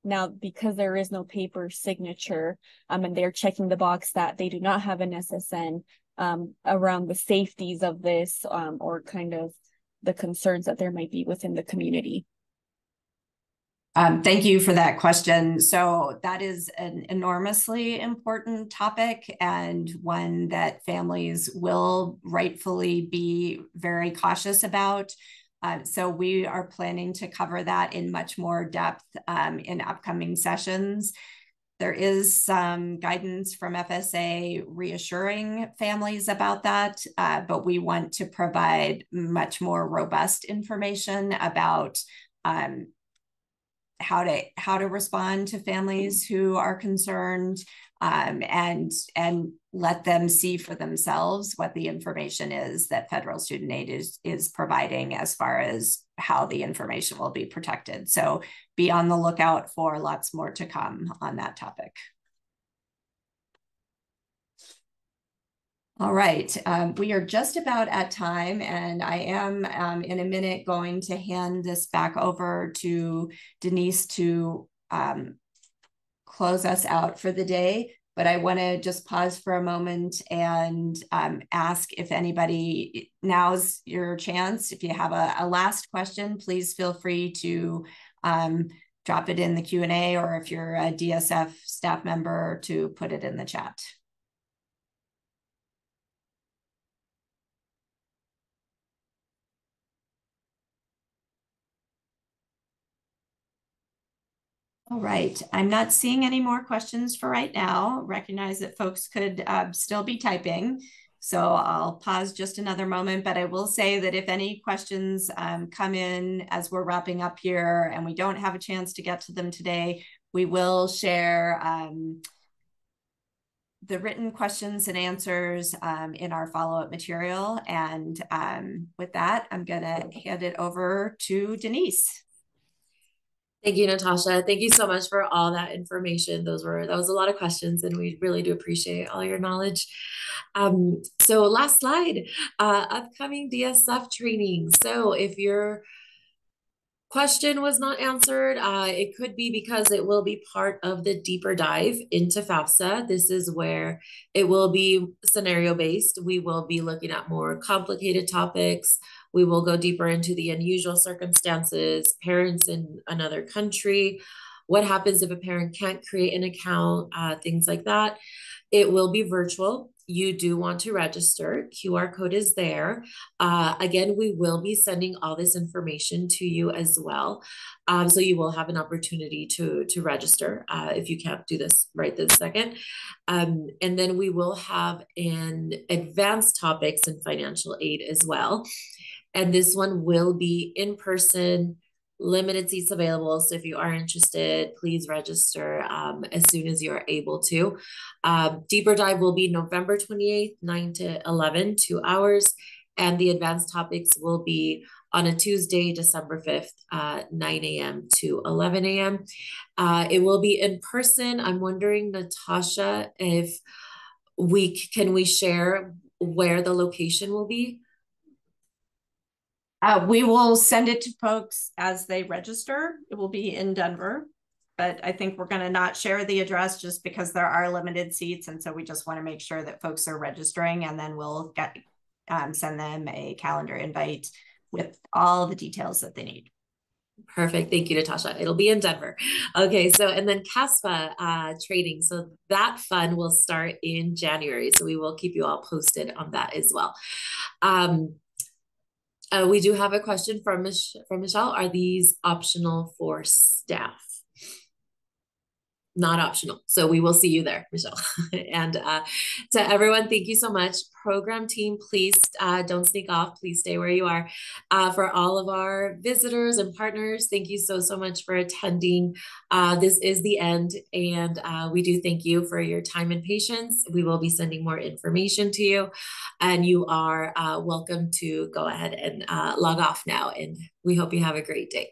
now, because there is no paper signature and they're checking the box that they do not have an SSN, around the safeties of this or kind of the concerns that there might be within the community. Thank you for that question. So that is an enormously important topic and one that families will rightfully be very cautious about. So we are planning to cover that in much more depth in upcoming sessions. There is some guidance from FSA reassuring families about that, but we want to provide much more robust information about how to respond to families who are concerned, and let them see for themselves what the information is that federal student aid is providing as far as how the information will be protected. So be on the lookout for lots more to come on that topic. All right, we are just about at time, and I am in a minute going to hand this back over to Denise to close us out for the day. but I want to just pause for a moment and ask if anybody, now's your chance. If you have a last question, please feel free to drop it in the Q&A, or if you're a DSF staff member, to put it in the chat. All right, I'm not seeing any more questions for right now. Recognize that folks could still be typing, so I'll pause just another moment, but I will say that if any questions come in as we're wrapping up here and we don't have a chance to get to them today, we will share the written questions and answers in our follow-up material. And with that, I'm gonna hand it over to Denise. Thank you, Natasha. Thank you so much for all that information. That was a lot of questions, and we really do appreciate all your knowledge. So last slide, upcoming DSF training. So if your question was not answered, it could be because it will be part of the deeper dive into FAFSA. This is where it will be scenario based. We will be looking at more complicated topics. We will go deeper into the unusual circumstances, parents in another country, what happens if a parent can't create an account, things like that. It will be virtual. You do want to register. QR code is there. Again, we will be sending all this information to you as well. So you will have an opportunity to register if you can't do this right this second. And then we will have an advanced topics in financial aid as well. And this one will be in person, limited seats available. So if you are interested, please register as soon as you are able to. Deeper dive will be November 28th, 9 to 11, 2 hours. And the advanced topics will be on a Tuesday, December 5th, 9 a.m. to 11 a.m. It will be in person. I'm wondering, Natasha, if can we share where the location will be? We will send it to folks as they register. It will be in Denver, but I think we're going to not share the address just because there are limited seats. And so we just want to make sure that folks are registering, and then we'll send them a calendar invite with all the details that they need. Perfect. Thank you, Natasha. It'll be in Denver. Okay. So, and then CASPA trading. So that fund will start in January. So we will keep you all posted on that as well. We do have a question from Michelle. Are these optional for staff? Not optional. So we will see you there, Michelle. And to everyone, thank you so much. Program team, please don't sneak off. Please stay where you are. For all of our visitors and partners, thank you so much for attending. This is the end, and we do thank you for your time and patience. We will be sending more information to you, and you are welcome to go ahead and log off now, and we hope you have a great day.